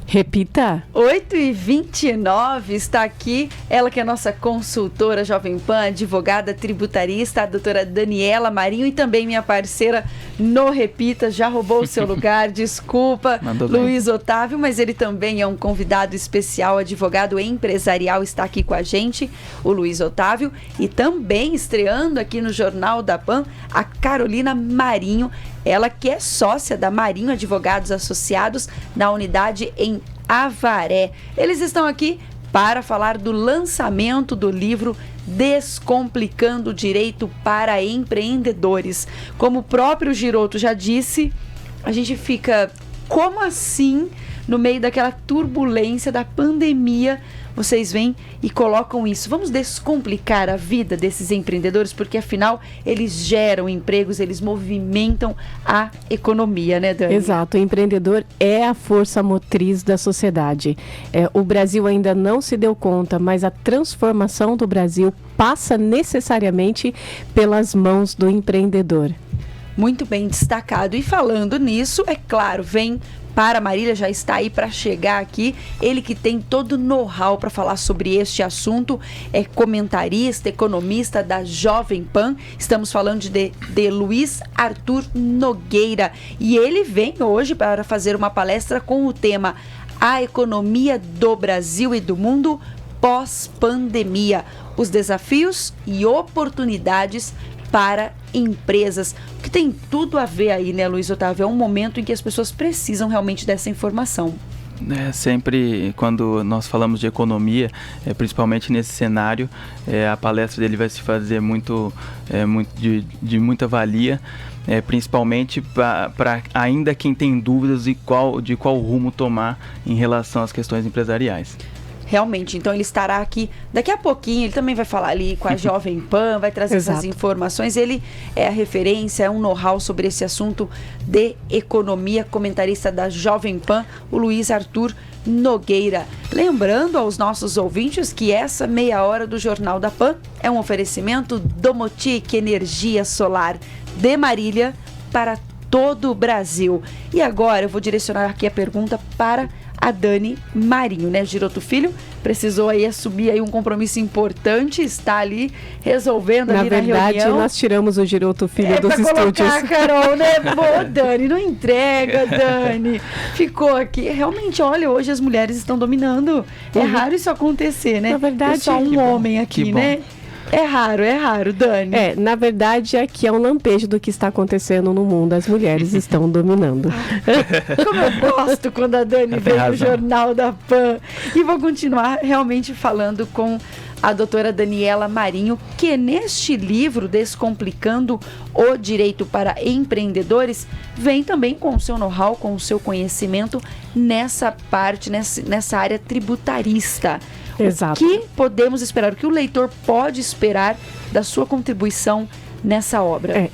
Repita. 8h29, está aqui ela que é nossa consultora Jovem Pan, advogada tributarista, a doutora Daniela Marinho, e também minha parceira no Repita, já roubou o seu lugar, desculpa, Luiz Otávio, mas ele também é um convidado especial, advogado empresarial, está aqui com a gente, o Luiz Otávio, e também estreando aqui no Jornal da Pan, a Carolina Marinho, ela que é sócia da Marinho Advogados Associados na unidade em Avaré. Eles estão aqui para falar do lançamento do livro Descomplicando o Direito para Empreendedores. Como o próprio Giroto já disse, a gente fica, como assim, no meio daquela turbulência da pandemia, vocês vêm e colocam isso. Vamos descomplicar a vida desses empreendedores, porque afinal eles geram empregos, eles movimentam a economia, né, Dani? Exato, o empreendedor é a força motriz da sociedade. O Brasil ainda não se deu conta, mas a transformação do Brasil passa necessariamente pelas mãos do empreendedor. Muito bem destacado. E falando nisso, é claro, vem para Marília, já está aí para chegar aqui, ele que tem todo o know-how para falar sobre este assunto, é comentarista, economista da Jovem Pan, estamos falando de Luiz Arthur Nogueira, e ele vem hoje para fazer uma palestra com o tema A Economia do Brasil e do Mundo pós-pandemia, os desafios e oportunidades para empresas, que tem tudo a ver aí, né, Luiz Otávio? É um momento em que as pessoas precisam realmente dessa informação. Sempre quando nós falamos de economia, principalmente nesse cenário, a palestra dele vai se fazer de muita valia, principalmente para ainda quem tem dúvidas de qual rumo tomar em relação às questões empresariais. Realmente, então ele estará aqui daqui a pouquinho, ele também vai falar ali com a Jovem Pan, vai trazer essas informações, ele é a referência, é um know-how sobre esse assunto de economia, comentarista da Jovem Pan, o Luiz Arthur Nogueira. Lembrando aos nossos ouvintes que essa meia hora do Jornal da Pan é um oferecimento Domotic Energia Solar de Marília para todo o Brasil. E agora eu vou direcionar aqui a pergunta para a Dani Marinho, né? Giroto Filho precisou aí assumir aí um compromisso importante, está ali resolvendo ali na reunião. Na verdade, nós tiramos o Giroto Filho dos estúdios. Colocar, Carol, né? Pô, Dani, não entrega, Dani. Ficou aqui. Realmente, olha, hoje as mulheres estão dominando. É raro isso acontecer, né? Na verdade, é só um homem aqui, né? É raro, Dani. Na verdade, aqui é um lampejo do que está acontecendo no mundo. As mulheres estão dominando. Como eu gosto quando a Dani vem no Jornal da Pan. E vou continuar realmente falando com a doutora Daniela Marinho, que neste livro, Descomplicando o Direito para Empreendedores, vem também com o seu know-how, com o seu conhecimento nessa parte, nessa área tributarista. Exato. O que podemos esperar? O que o leitor pode esperar da sua contribuição nessa obra?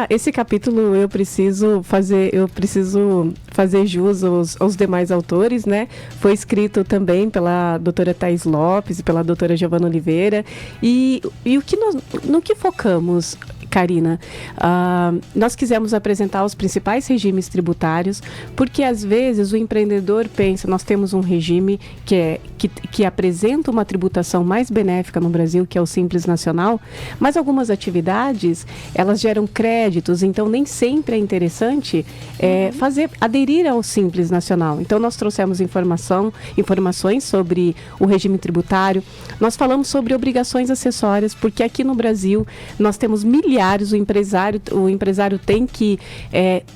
Esse capítulo eu preciso fazer jus aos demais autores, né? Foi escrito também pela doutora Thais Lopes e pela doutora Giovana Oliveira. E no que focamos, Karina? Nós quisemos apresentar os principais regimes tributários, porque às vezes o empreendedor pensa, nós temos um regime que apresenta uma tributação mais benéfica no Brasil, que é o Simples Nacional, mas algumas atividades, elas geram créditos, então nem sempre é interessante aderir ao Simples Nacional. Então nós trouxemos informações sobre o regime tributário, nós falamos sobre obrigações acessórias, porque aqui no Brasil nós temos milhares, o empresário tem que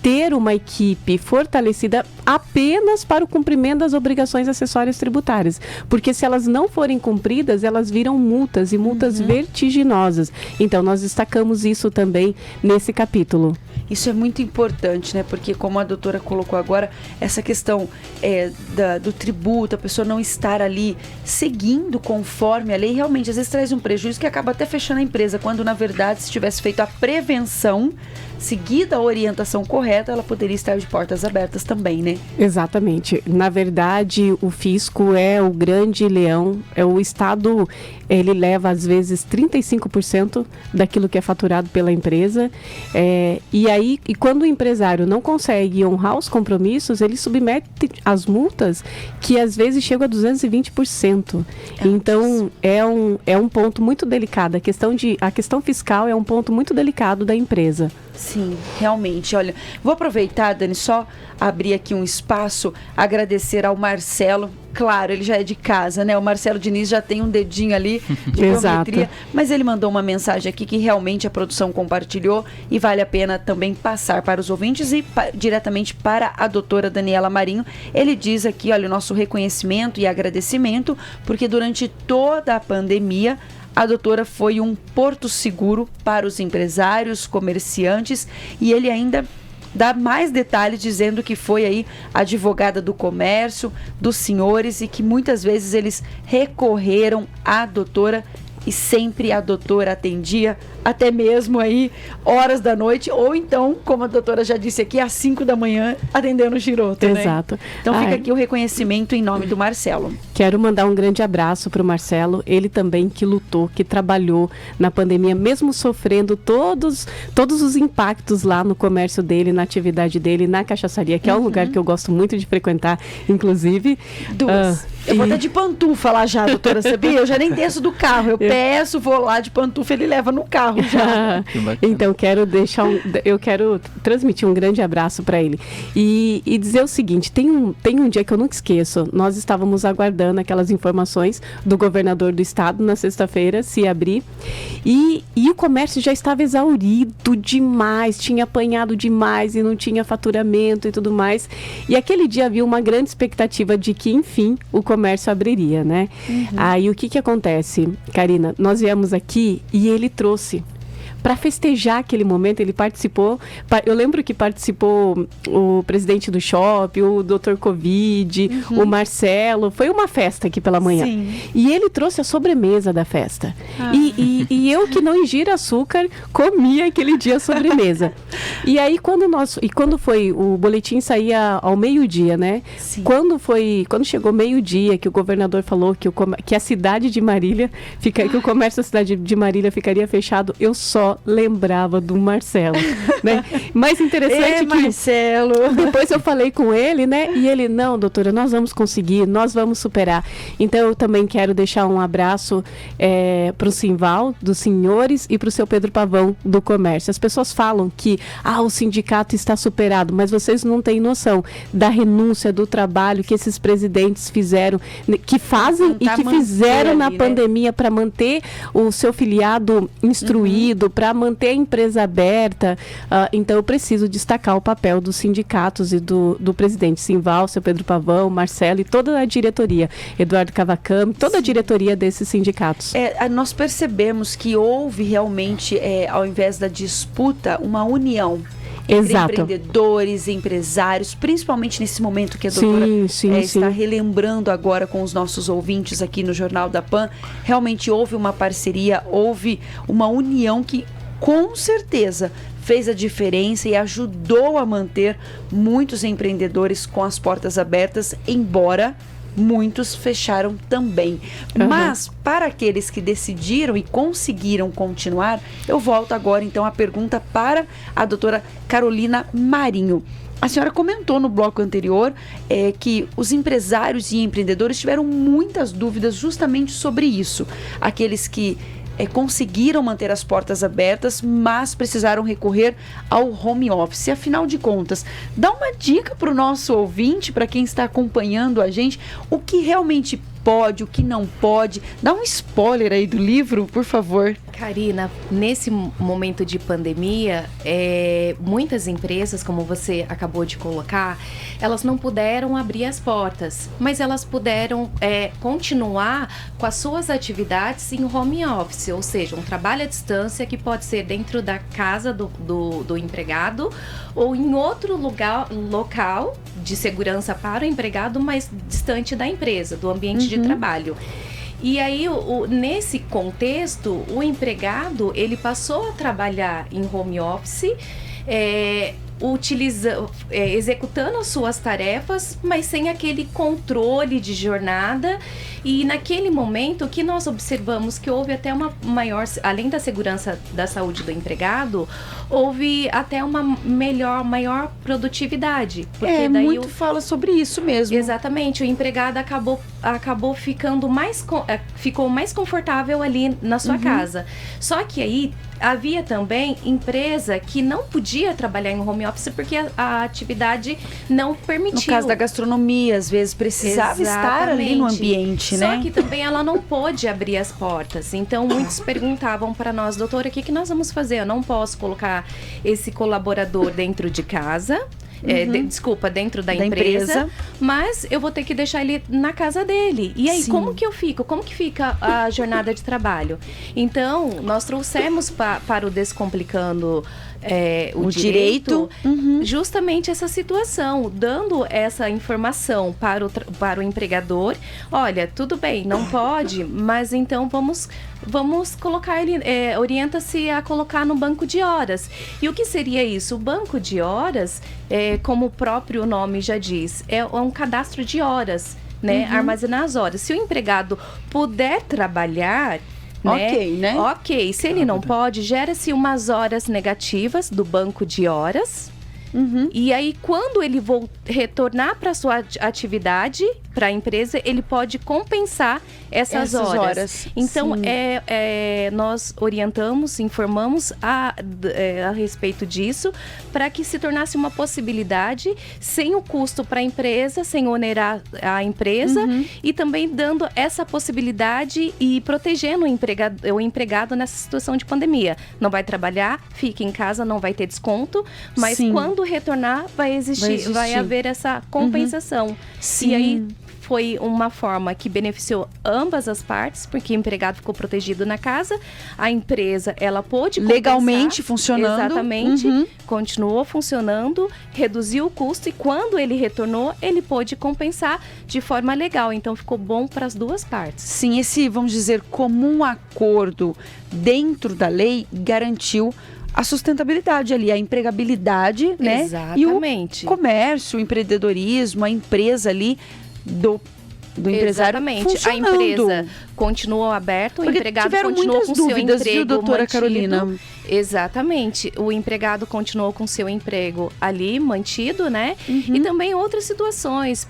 ter uma equipe fortalecida apenas para o cumprimento das obrigações acessórias tributárias, porque se elas não forem cumpridas, elas viram multas e multas vertiginosas. Então nós destacamos isso também nesse capítulo. Isso é muito importante, né? Porque como a doutora colocou agora, essa questão do tributo, a pessoa não estar ali seguindo conforme a lei, realmente às vezes traz um prejuízo que acaba até fechando a empresa, quando na verdade se tivesse feito feito a prevenção, seguida a orientação correta, ela poderia estar de portas abertas também, né? Exatamente. Na verdade, o fisco é o grande leão, o Estado, ele leva às vezes 35% daquilo que é faturado pela empresa, e quando o empresário não consegue honrar os compromissos, ele submete as multas que às vezes chegam a 220%. Então, é um ponto muito delicado. A questão fiscal é um ponto muito delicado da empresa. Sim, realmente. Olha, vou aproveitar, Dani, só abrir aqui um espaço, agradecer ao Marcelo. Claro, ele já é de casa, né? O Marcelo Diniz já tem um dedinho ali de biometria, mas ele mandou uma mensagem aqui que realmente a produção compartilhou e vale a pena também passar para os ouvintes e diretamente para a doutora Daniela Marinho. Ele diz aqui, olha, o nosso reconhecimento e agradecimento, porque durante toda a pandemia, a doutora foi um porto seguro para os empresários, comerciantes, e ele ainda dá mais detalhes dizendo que foi aí advogada do comércio, dos senhores, e que muitas vezes eles recorreram à doutora e sempre a doutora atendia, até mesmo aí horas da noite, ou então, como a doutora já disse aqui, às 5 da manhã, atendendo o Giroto, Exato. Né? Então fica aqui o reconhecimento em nome do Marcelo. Quero mandar um grande abraço para o Marcelo, ele também que lutou, que trabalhou na pandemia, mesmo sofrendo todos os impactos lá no comércio dele, na atividade dele, na cachaçaria, que é um lugar que eu gosto muito de frequentar, inclusive. Eu vou até de pantufa lá já, doutora, sabia? Eu já nem desço do carro, eu peço, vou lá de pantufa, ele leva no carro já. Então, eu quero transmitir um grande abraço para ele. E dizer o seguinte, tem um dia que eu nunca esqueço, nós estávamos aguardando aquelas informações do governador do estado na sexta-feira, se abrir, e o comércio já estava exaurido demais, tinha apanhado demais e não tinha faturamento e tudo mais. E aquele dia havia uma grande expectativa de que, enfim, o comércio abriria, né? Aí o que acontece, Karina? Nós viemos aqui e ele trouxe para festejar aquele momento, ele participou, eu lembro que participou o presidente do shopping, o Dr. Covid, o Marcelo, foi uma festa aqui pela manhã. Sim. E ele trouxe a sobremesa da festa. E eu que não ingiro açúcar, comia aquele dia a sobremesa. E aí quando foi, o boletim saía ao meio-dia, né? Sim. Quando chegou meio-dia, que o governador falou que a cidade de Marília, que o comércio da cidade de Marília ficaria fechado, eu só lembrava do Marcelo, né? Mais interessante que Marcelo. Depois eu falei com ele, né? E ele, não, doutora, nós vamos conseguir, nós vamos superar. Então eu também quero deixar um abraço para o Simval, dos senhores, e para o seu Pedro Pavão, do comércio. As pessoas falam que o sindicato está superado, mas vocês não têm noção da renúncia, do trabalho que esses presidentes fizeram, que fazem e que fizeram na pandemia para manter o seu filiado instruído, para manter a empresa aberta. Então eu preciso destacar o papel dos sindicatos e do presidente Simval, seu Pedro Pavão, Marcelo e toda a diretoria, Eduardo Cavacami, toda a diretoria desses sindicatos. Nós percebemos que houve realmente, ao invés da disputa, uma união entre empreendedores, empresários, principalmente nesse momento que a doutora está relembrando agora com os nossos ouvintes aqui no Jornal da Pan. Realmente houve uma parceria, houve uma união que com certeza fez a diferença e ajudou a manter muitos empreendedores com as portas abertas, embora muitos fecharam também. Mas, para aqueles que decidiram e conseguiram continuar, eu volto agora, então, a pergunta para a doutora Carolina Marinho. A senhora comentou no bloco anterior que os empresários e empreendedores tiveram muitas dúvidas justamente sobre isso. Aqueles que conseguiram manter as portas abertas, mas precisaram recorrer ao home office. Afinal de contas, dá uma dica para o nosso ouvinte, para quem está acompanhando a gente, o que realmente pode, o que não pode. Dá um spoiler aí do livro, por favor. Karina, nesse momento de pandemia, muitas empresas, como você acabou de colocar, elas não puderam abrir as portas, mas elas puderam continuar com as suas atividades em home office, ou seja, um trabalho à distância que pode ser dentro da casa do empregado ou em outro local de segurança para o empregado, mas distante da empresa, do ambiente de trabalho. E aí, nesse contexto, o empregado, ele passou a trabalhar em home office, executando as suas tarefas, mas sem aquele controle de jornada. E naquele momento, o que nós observamos que houve até uma maior, além da segurança da saúde do empregado, houve até uma maior produtividade. Porque daí muito fala sobre isso mesmo. Exatamente, o empregado acabou ficando ficou mais confortável ali na sua casa. Só que aí havia também empresa que não podia trabalhar em home office porque a atividade não permitiu. No caso da gastronomia, às vezes precisava estar ali no ambiente, né? Só que também ela não pôde abrir as portas. Então, muitos perguntavam para nós, doutora, o que nós vamos fazer? Eu não posso colocar esse colaborador dentro de casa. Dentro da empresa, mas eu vou ter que deixar ele na casa dele. E aí, como que eu fico? Como que fica a jornada de trabalho? Então, nós trouxemos para o Descomplicando o Direito justamente essa situação, dando essa informação para o empregador. Olha, tudo bem, não pode, mas então vamos colocar ele, orienta-se a colocar no banco de horas. E o que seria isso? O banco de horas, como o próprio nome já diz, é um cadastro de horas, né? Armazenar as horas. Se o empregado puder trabalhar, né? Ok, se ele não pode, gera-se umas horas negativas do banco de horas. E aí, quando ele retornar para sua atividade, para a empresa, ele pode compensar essas horas. Então, nós orientamos, informamos a respeito disso, para que se tornasse uma possibilidade sem o custo para a empresa, sem onerar a empresa, e também dando essa possibilidade e protegendo o empregado nessa situação de pandemia. Não vai trabalhar, fica em casa, não vai ter desconto, mas quando retornar, vai haver essa compensação. E aí foi uma forma que beneficiou ambas as partes, porque o empregado ficou protegido na casa, a empresa, ela pôde compensar, legalmente funcionando. Exatamente, continuou funcionando, reduziu o custo, e quando ele retornou, ele pôde compensar de forma legal. Então, ficou bom para as duas partes. Sim, esse, vamos dizer, comum acordo dentro da lei garantiu a sustentabilidade ali, a empregabilidade, né? Exatamente. E o comércio, o empreendedorismo, a empresa ali do empresário. Exatamente. A empresa continuou aberta, o empregado continuou com seu emprego, viu, doutora mantido. Carolina? Exatamente. O empregado continuou com seu emprego ali mantido, né? E também outras situações,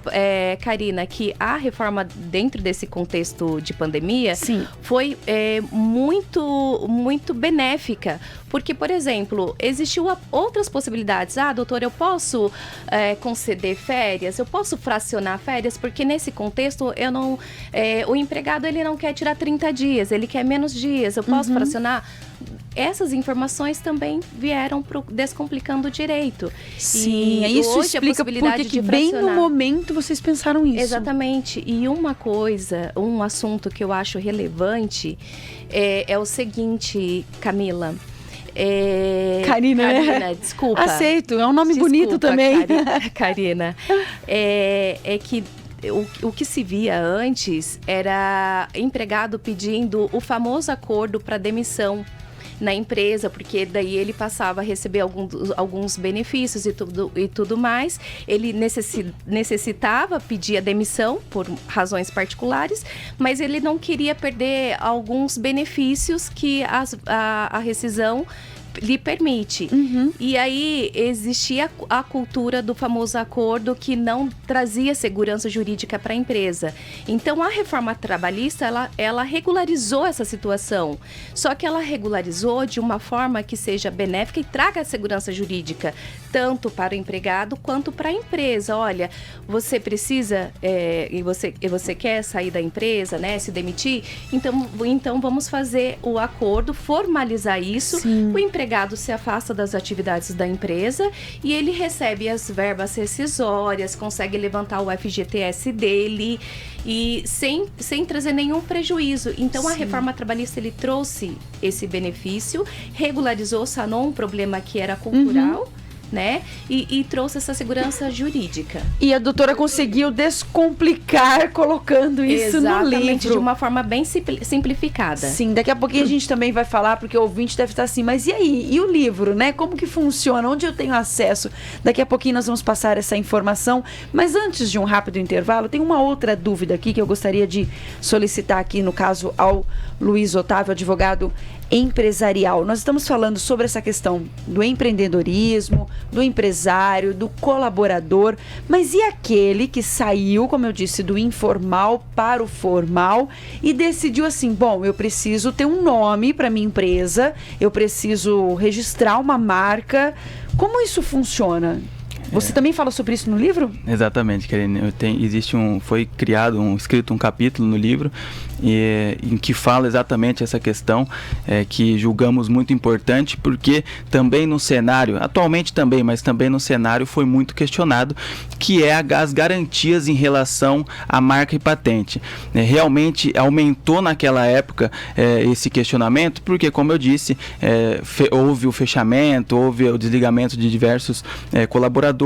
Karina, que a reforma dentro desse contexto de pandemia foi muito benéfica. Porque, por exemplo, existiu outras possibilidades. Doutora, eu posso conceder férias? Eu posso fracionar férias? Porque nesse contexto, o empregado ele não quer tirar 30 dias, ele quer menos dias. Eu posso fracionar? Essas informações também vieram para o Descomplicando o Direito. Sim, isso explica porque que bem no momento vocês pensaram isso. Exatamente. E um assunto que eu acho relevante é o seguinte, Camila. Karina, desculpa. Aceito, é um nome bonito também. Karina. É que o que se via antes era empregado pedindo o famoso acordo para demissão na empresa, porque daí ele passava a receber alguns benefícios e tudo mais. Ele necessitava pedir a demissão por razões particulares, mas ele não queria perder alguns benefícios que a rescisão lhe permite. E aí existia a cultura do famoso acordo que não trazia segurança jurídica para a empresa. Então a reforma trabalhista ela regularizou essa situação, só que ela regularizou de uma forma que seja benéfica e traga segurança jurídica tanto para o empregado quanto para a empresa. Olha, você precisa e você quer sair da empresa, né, se demitir, então vamos fazer o acordo, formalizar isso. O empregado se afasta das atividades da empresa e ele recebe as verbas rescisórias, consegue levantar o FGTS dele e sem trazer nenhum prejuízo. Então a reforma trabalhista ele trouxe esse benefício, regularizou, sanou um problema que era cultural. né? E trouxe essa segurança jurídica. E a doutora conseguiu descomplicar colocando isso no livro. De uma forma bem simplificada. Sim, daqui a pouquinho a gente também vai falar, porque o ouvinte deve estar assim, mas e aí? E o livro, né? Como que funciona? Onde eu tenho acesso? Daqui a pouquinho nós vamos passar essa informação. Mas antes de um rápido intervalo, tem uma outra dúvida aqui que eu gostaria de solicitar aqui, no caso, ao Luiz Otávio, advogado empresarial. Nós estamos falando sobre essa questão do empreendedorismo, do empresário, do colaborador, mas e aquele que saiu, como eu disse, do informal para o formal e decidiu assim, bom, eu preciso ter um nome para minha empresa, eu preciso registrar uma marca. Como isso funciona? Você também fala sobre isso no livro? Exatamente, Karine. Foi escrito um capítulo no livro em que fala exatamente essa questão que julgamos muito importante, porque também no cenário, atualmente também, mas também no cenário foi muito questionado, que é as garantias em relação à marca e patente. Realmente aumentou naquela época esse questionamento, porque, como eu disse, houve o fechamento, houve o desligamento de diversos colaboradores,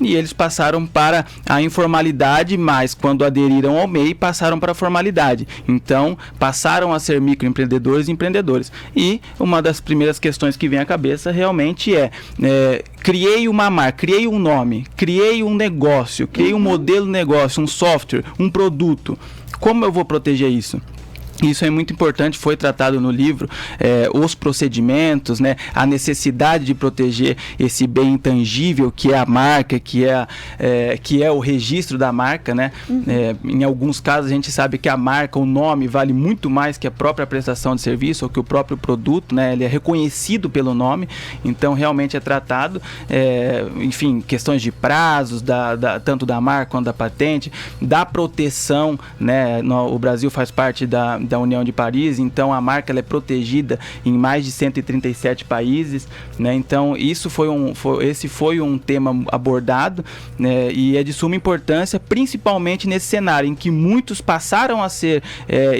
e eles passaram para a informalidade, mas quando aderiram ao MEI, passaram para a formalidade. Então, passaram a ser microempreendedores e empreendedores. E uma das primeiras questões que vem à cabeça realmente criei uma marca, criei um nome, criei um negócio, criei um modelo de negócio, um software, um produto. Como eu vou proteger isso? Isso é muito importante, foi tratado no livro, os procedimentos, né, a necessidade de proteger esse bem intangível que é a marca, que é o registro da marca, né? Em alguns casos a gente sabe que a marca, o nome, vale muito mais que a própria prestação de serviço ou que o próprio produto, né? Ele é reconhecido pelo nome, então realmente é tratado, enfim, questões de prazos, tanto da marca quanto da patente, da proteção, né? O Brasil faz parte da União de Paris, então a marca ela é protegida em mais de 137 países, né? Então esse foi um tema abordado, né? E é de suma importância, principalmente nesse cenário em que muitos passaram a ser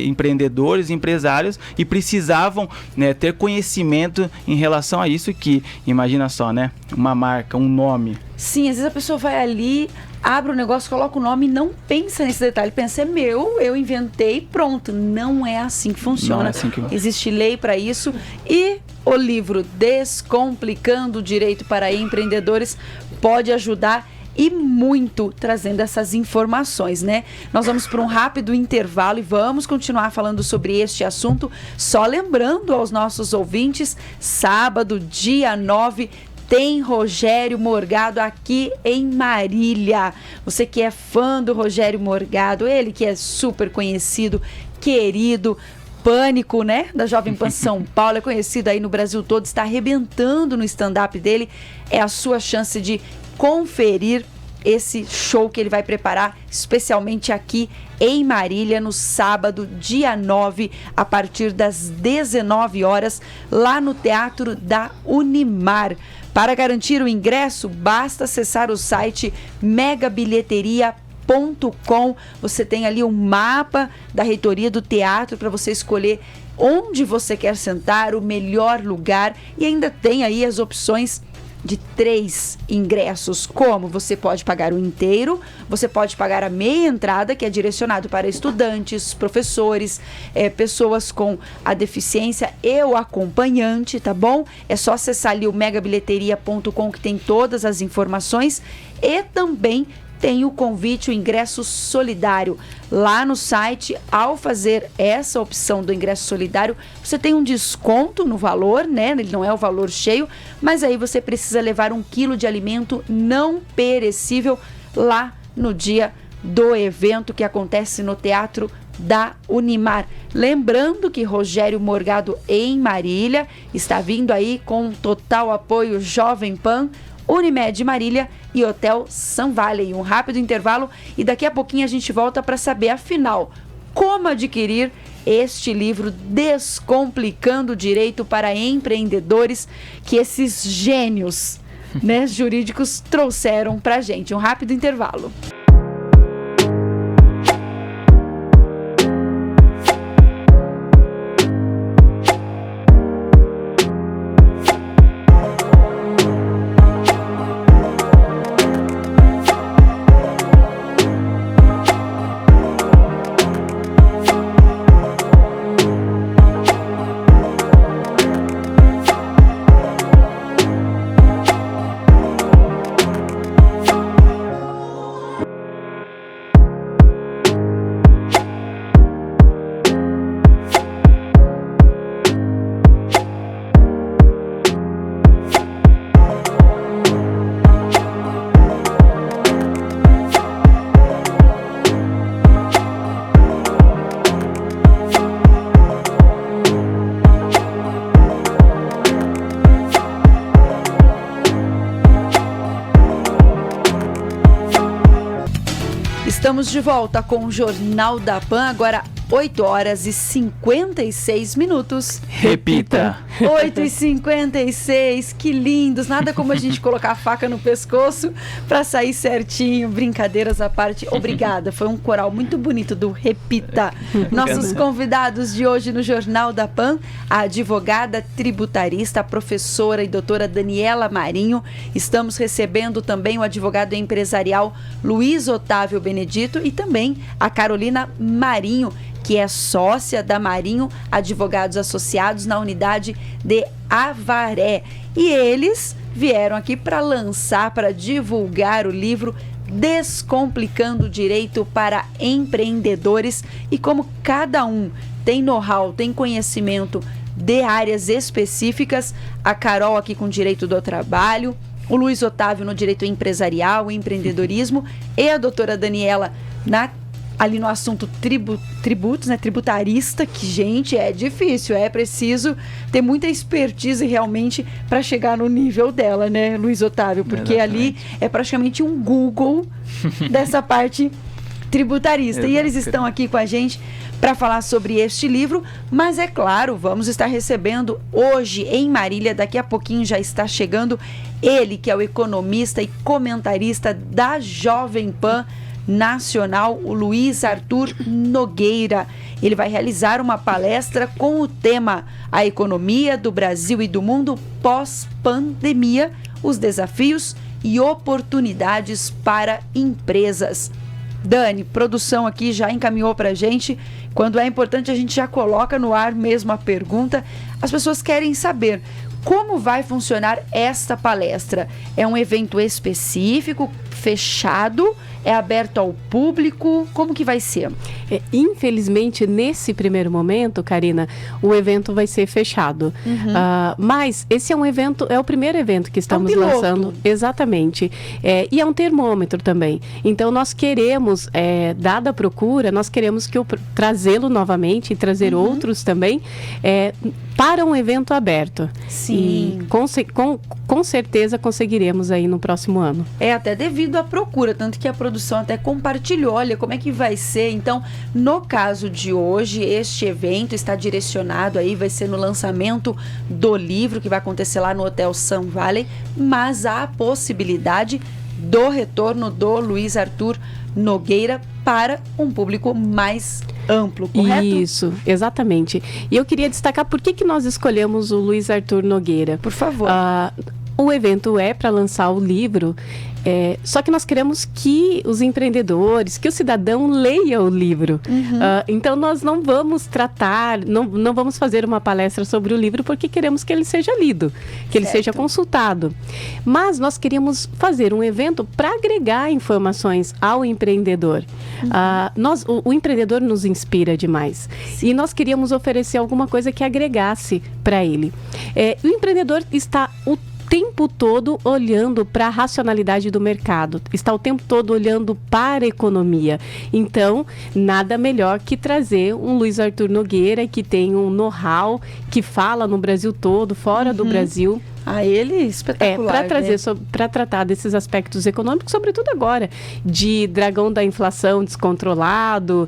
empreendedores, empresários e precisavam, né, ter conhecimento em relação a isso, que, imagina só, né? Uma marca, um nome. Sim, às vezes a pessoa vai ali, abre o negócio, coloca o nome e não pensa nesse detalhe. Pensa, é meu, eu inventei, pronto. Não é assim que funciona. Não é assim que... Existe lei para isso. E o livro Descomplicando o Direito para Empreendedores pode ajudar e muito trazendo essas informações, né? Nós vamos para um rápido intervalo e vamos continuar falando sobre este assunto. Só lembrando aos nossos ouvintes, sábado, dia 9, tem Rogério Morgado aqui em Marília. Você que é fã do Rogério Morgado, ele que é super conhecido, querido, Pânico, né? Da Jovem Pan São Paulo, é conhecido aí no Brasil todo, está arrebentando no stand-up dele. É a sua chance de conferir esse show que ele vai preparar especialmente aqui em Marília no sábado, dia 9, a partir das 19 horas, lá no Teatro da Unimar. Para garantir o ingresso, basta acessar o site megabilheteria.com. Você tem ali um mapa da reitoria do teatro para você escolher onde você quer sentar, o melhor lugar, e ainda tem aí as opções de 3 ingressos. Como você pode pagar o inteiro, você pode pagar a meia entrada, que é direcionado para estudantes, professores, pessoas com a deficiência e o acompanhante, tá bom? É só acessar ali o megabilheteria.com, que tem todas as informações, e também tem o convite, o ingresso solidário. Lá no site, ao fazer essa opção do ingresso solidário, você tem um desconto no valor, né? Ele não é o valor cheio, mas aí você precisa levar 1 quilo de alimento não perecível lá no dia do evento, que acontece no Teatro da Unimar. Lembrando que Rogério Morgado em Marília está vindo aí com total apoio Jovem Pan, Unimed Marília e Hotel Sun Valley. Um rápido intervalo e daqui a pouquinho a gente volta para saber, afinal, como adquirir este livro Descomplicando o Direito para Empreendedores, que esses gênios, né, jurídicos trouxeram para a gente. Um rápido intervalo. Estamos de volta com o Jornal da Pan, agora 8 horas e 56 minutos. Repita. 8h56, que lindos. Nada como a gente colocar a faca no pescoço para sair certinho. Brincadeiras à parte. Obrigada. Foi um coral muito bonito do Repita. Nossos convidados de hoje no Jornal da Pan, a advogada tributarista, a professora e doutora Daniela Marinho. Estamos recebendo também o advogado empresarial Luiz Otávio Benedito e também a Carolina Marinho, que é sócia da Marinho Advogados Associados na unidade de Avaré. E eles vieram aqui para lançar, para divulgar o livro Descomplicando o Direito para Empreendedores. E como cada um tem know-how, tem conhecimento de áreas específicas, a Carol aqui com direito do trabalho, o Luiz Otávio no direito empresarial, empreendedorismo, e a doutora Daniela ali no assunto tributos, né, tributarista, que, gente, é difícil, é preciso ter muita expertise realmente para chegar no nível dela, né, Luiz Otávio? Porque ali é praticamente um Google dessa parte tributarista. E eles estão aqui com a gente para falar sobre este livro, mas é claro, vamos estar recebendo hoje em Marília, daqui a pouquinho já está chegando ele, que é o economista e comentarista da Jovem Pan Nacional, o Luiz Arthur Nogueira. Ele vai realizar uma palestra com o tema A Economia do Brasil e do Mundo pós-pandemia, os desafios e oportunidades para empresas. Dani, produção aqui já encaminhou para a gente. Quando é importante, a gente já coloca no ar mesmo a pergunta. As pessoas querem saber como vai funcionar esta palestra. É um evento específico, fechado? É aberto ao público? Como que vai ser? Infelizmente, nesse primeiro momento, Karina, o evento vai ser fechado. Mas esse é um evento, é o primeiro evento que estamos lançando. Exatamente. E é um termômetro também. Então, nós queremos, dada a procura, nós queremos que trazê-lo novamente e trazer outros também para um evento aberto. Sim. E com certeza conseguiremos aí no próximo ano. É até devido à procura, tanto que a produção até compartilhou, olha como é que vai ser. Então, no caso de hoje, este evento está direcionado aí, vai ser no lançamento do livro, que vai acontecer lá no Hotel Sun Valley, mas há a possibilidade do retorno do Luiz Arthur Nogueira para um público mais amplo, correto? Isso, exatamente. E eu queria destacar por que nós escolhemos o Luiz Arthur Nogueira. Por favor. O evento é para lançar o livro, só que nós queremos que os empreendedores, que o cidadão leia o livro. Então, nós não vamos tratar, não vamos fazer uma palestra sobre o livro porque queremos que ele seja lido, que ele seja consultado. Mas nós queríamos fazer um evento para agregar informações ao empreendedor. O empreendedor nos inspira demais. Sim. E nós queríamos oferecer alguma coisa que agregasse para ele. O empreendedor está o tempo todo olhando para a racionalidade do mercado, está o tempo todo olhando para a economia. Então, nada melhor que trazer um Luiz Arthur Nogueira, que tem um know-how, que fala no Brasil todo, fora do Brasil. Ele é espetacular. Para tratar desses aspectos econômicos, sobretudo agora, de dragão da inflação descontrolado,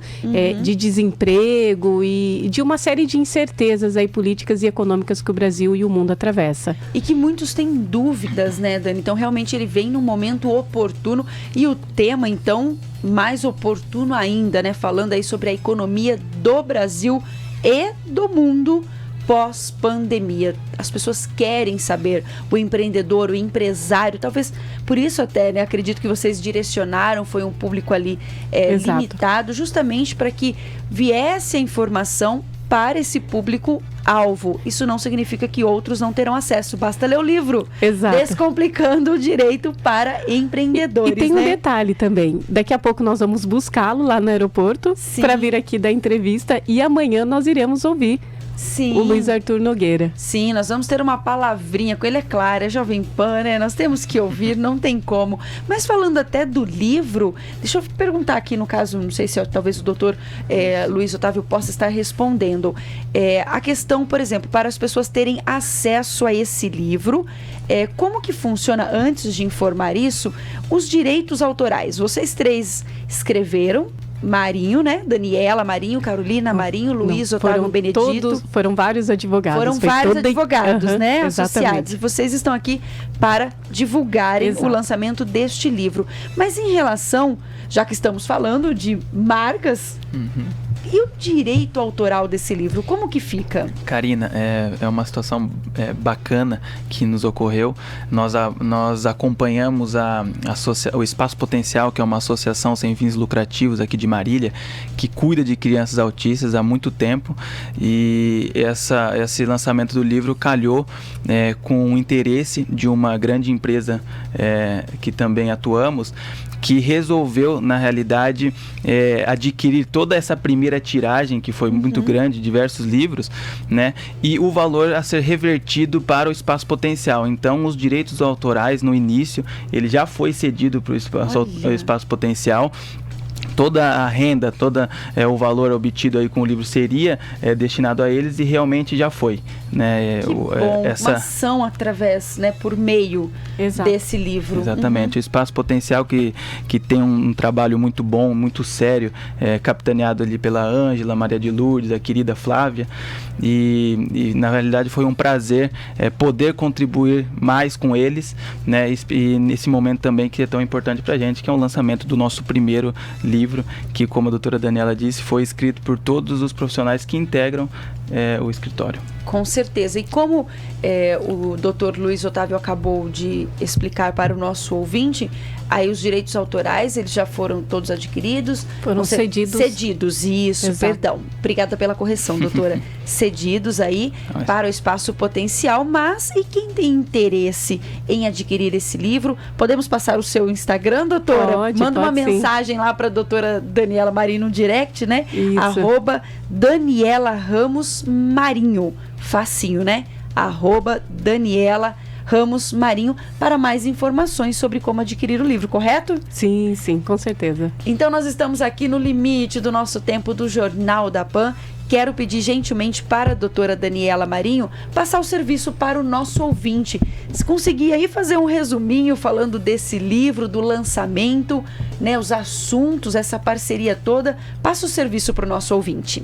de desemprego e de uma série de incertezas aí políticas e econômicas que o Brasil e o mundo atravessa. E que muitos têm dúvidas, né, Dani? Então, realmente, ele vem num momento oportuno e o tema, então, mais oportuno ainda, né? Falando aí sobre a economia do Brasil e do mundo pós-pandemia. As pessoas querem saber, o empreendedor, o empresário, talvez por isso até, né, acredito que vocês direcionaram, foi um público ali limitado, justamente para que viesse a informação para esse público-alvo. Isso não significa que outros não terão acesso, basta ler o livro. Exato. Descomplicando o Direito para Empreendedores. E tem um detalhe também, daqui a pouco nós vamos buscá-lo lá no aeroporto para vir aqui dar entrevista e amanhã nós iremos ouvir Sim. o Luiz Arthur Nogueira. Sim, nós vamos ter uma palavrinha com ele, é claro, é Jovem Pan, né? Nós temos que ouvir, não tem como. Mas falando até do livro, deixa eu perguntar aqui, no caso, não sei se talvez o doutor Luiz Otávio possa estar respondendo. A questão, por exemplo, para as pessoas terem acesso a esse livro, como que funciona, antes de informar isso, os direitos autorais? Vocês três escreveram, Marinho, né? Daniela Marinho, Carolina Marinho, Luiz Otávio Benedito. Foram vários advogados. Foram vários advogados, né? Associados. Exatamente. E vocês estão aqui para divulgarem Exato. o lançamento deste livro. Mas em relação, já que estamos falando de marcas, e o direito autoral desse livro, como que fica? Karina, é uma situação bacana que nos ocorreu. Nós acompanhamos o Espaço Potencial, que é uma associação sem fins lucrativos aqui de Marília, que cuida de crianças autistas há muito tempo, e esse lançamento do livro calhou com o interesse de uma grande empresa que também atuamos, que resolveu, na realidade, adquirir toda essa primeira tiragem, que foi muito grande, diversos livros, né? E o valor a ser revertido para o Espaço Potencial. Então, os direitos autorais, no início, ele já foi cedido para o Espaço Potencial. Toda a renda, todo o valor obtido aí com o livro seria destinado a eles, e realmente já foi, né? Que bom, uma ação através, né, por meio desse livro. Exatamente, o Espaço Potencial que tem um trabalho muito bom, muito sério, capitaneado ali pela Ângela, Maria de Lourdes, a querida Flávia, e na realidade foi um prazer poder contribuir mais com eles, né? E nesse momento também que é tão importante pra gente, que é o lançamento do nosso primeiro livro, que, como a doutora Daniela disse, foi escrito por todos os profissionais que integram o escritório. Com certeza. E como o doutor Luiz Otávio acabou de explicar para o nosso ouvinte, aí os direitos autorais, eles já foram todos adquiridos? Foram cedidos. Cedidos, isso, exato. Perdão. Obrigada pela correção, doutora. Cedidos aí para o Espaço Potencial, mas e quem tem interesse em adquirir esse livro, podemos passar o seu Instagram, doutora? Manda uma mensagem lá para a doutora Daniela Marinho no direct, né? Isso. @Daniela Ramos Marinho. Facinho, né? @Daniela Ramos Marinho, para mais informações sobre como adquirir o livro, correto? Sim, com certeza. Então nós estamos aqui no limite do nosso tempo do Jornal da Pan. Quero pedir gentilmente para a doutora Daniela Marinho passar o serviço para o nosso ouvinte. Se conseguir aí fazer um resuminho falando desse livro, do lançamento, né, os assuntos, essa parceria toda, passa o serviço para o nosso ouvinte.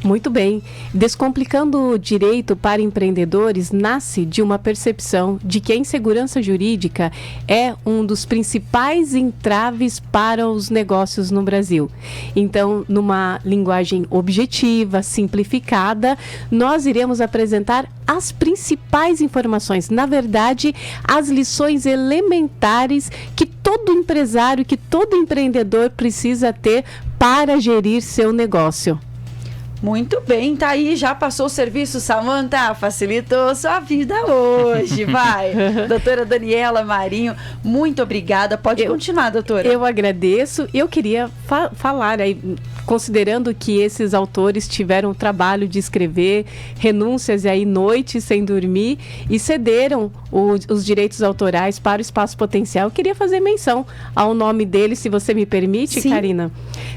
Muito bem. Descomplicando o direito para empreendedores nasce de uma percepção de que a insegurança jurídica é um dos principais entraves para os negócios no Brasil. Então, numa linguagem objetiva, simplificada, nós iremos apresentar as principais informações, na verdade, as lições elementares que todo empresário, que todo empreendedor precisa ter para gerir seu negócio. Muito bem, tá aí, já passou o serviço, Samanta, facilitou sua vida hoje, vai. Doutora Daniela Marinho, muito obrigada, pode continuar, doutora. Eu agradeço, eu queria falar aí, considerando que esses autores tiveram o trabalho de escrever, renúncias aí, noites sem dormir, e cederam os direitos autorais para o Espaço Potencial, eu queria fazer menção ao nome deles, se você me permite, sim. Karina.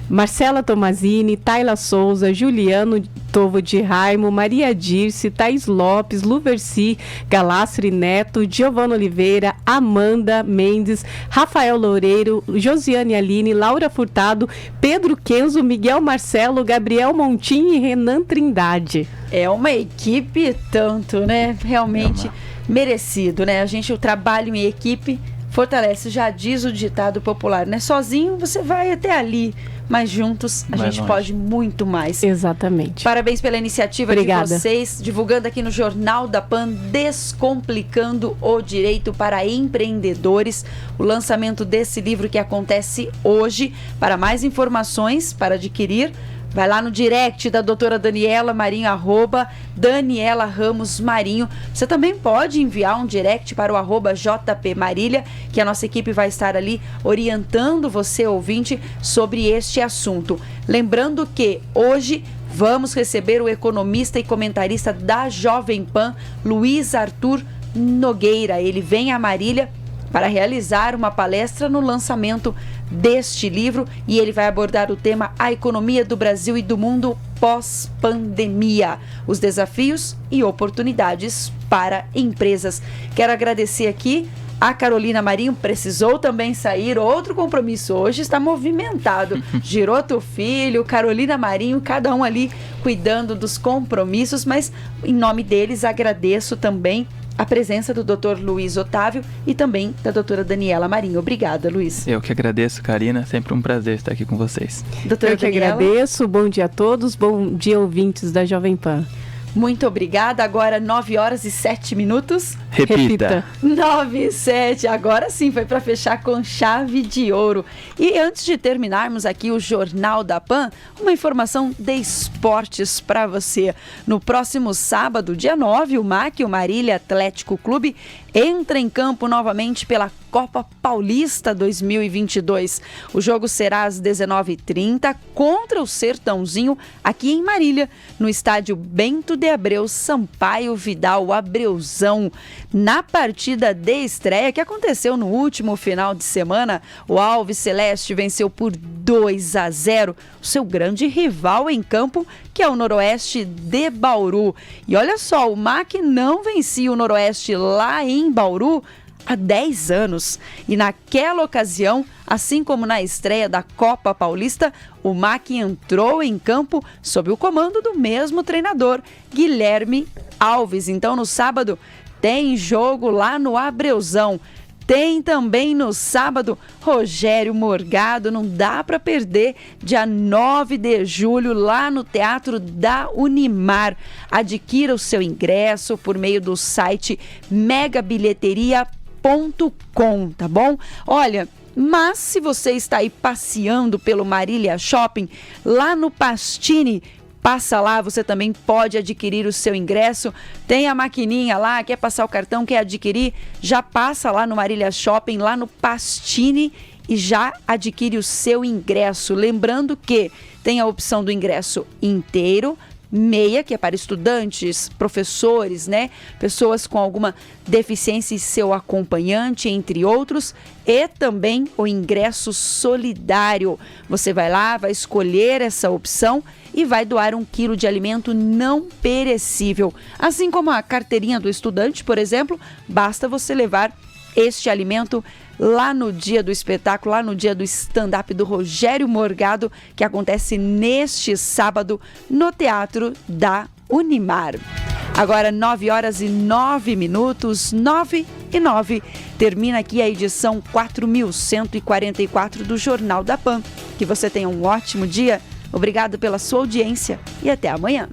Marcela Tomazini, Tayla Souza, Juliano Tovo de Raimo, Maria Dirce, Thaís Lopes, Luverci, Galastri Neto, Giovana Oliveira, Amanda Mendes, Rafael Loureiro, Josiane Aline, Laura Furtado, Pedro Kenzo, Miguel Marcelo, Gabriel Montim e Renan Trindade. É uma equipe tanto, né? Realmente merecido, né? O trabalho em equipe fortalece, já diz o ditado popular, né? Sozinho você vai até ali, mas juntos a gente pode muito mais. Exatamente. Parabéns pela iniciativa. Obrigada. De vocês, divulgando aqui no Jornal da Pan, Descomplicando o Direito para Empreendedores, o lançamento desse livro que acontece hoje. Para mais informações, para adquirir, vai lá no direct da doutora Daniela Marinho, @Daniela Ramos Marinho. Você também pode enviar um direct para o @JP Marília, que a nossa equipe vai estar ali orientando você, ouvinte, sobre este assunto. Lembrando que hoje vamos receber o economista e comentarista da Jovem Pan, Luiz Arthur Nogueira. Ele vem a Marília para realizar uma palestra no lançamento deste livro e ele vai abordar o tema A Economia do Brasil e do Mundo pós-pandemia, os desafios e oportunidades para empresas. Quero agradecer aqui a Carolina Marinho, precisou também sair, outro compromisso, hoje está movimentado. Giroto Filho, Carolina Marinho, cada um ali cuidando dos compromissos, mas em nome deles agradeço também a presença do Dr. Luiz Otávio e também da doutora Daniela Marinho. Obrigada, Luiz. Eu que agradeço, Karina. Sempre um prazer estar aqui com vocês. Doutora Eu que Daniela? agradeço. Bom dia a todos. Bom dia, ouvintes da Jovem Pan. Muito obrigada. Agora 9h07. Repita. 9h07. Agora sim, foi para fechar com chave de ouro. E antes de terminarmos aqui o Jornal da Pan, uma informação de esportes para você. No próximo sábado, dia 9, o MAC, o Marília Atlético Clube, entra em campo novamente pela Copa Paulista 2022. O jogo será às 19h30 contra o Sertãozinho, aqui em Marília, no estádio Bento de Abreu Sampaio Vidal Abreuzão. Na partida de estreia que aconteceu no último final de semana, o Alves Celeste venceu por 2-0 o seu grande rival em campo, que é o Noroeste de Bauru. E olha só, o MAC não vencia o Noroeste lá em Bauru há 10 anos. E naquela ocasião, assim como na estreia da Copa Paulista, o MAC entrou em campo sob o comando do mesmo treinador, Guilherme Alves. Então, no sábado, tem jogo lá no Abreuzão. Tem também no sábado Rogério Morgado, não dá para perder, dia 9 de julho, lá no Teatro da Unimar. Adquira o seu ingresso por meio do site megabilheteria.com, tá bom? Olha, mas se você está aí passeando pelo Marília Shopping, lá no Pastini, passa lá, você também pode adquirir o seu ingresso. Tem a maquininha lá, quer passar o cartão, quer adquirir, já passa lá no Marília Shopping, lá no Pastini e já adquire o seu ingresso. Lembrando que tem a opção do ingresso inteiro, meia, que é para estudantes, professores, né? Pessoas com alguma deficiência e seu acompanhante, entre outros, e também o ingresso solidário. Você vai lá, vai escolher essa opção e vai doar 1 quilo de alimento não perecível. Assim como a carteirinha do estudante, por exemplo, basta você levar este alimento lá no dia do espetáculo, lá no dia do stand-up do Rogério Morgado, que acontece neste sábado no Teatro da Unimar. Agora 9h09, 9h09, termina aqui a edição 4144 do Jornal da Pan. Que você tenha um ótimo dia, obrigado pela sua audiência e até amanhã.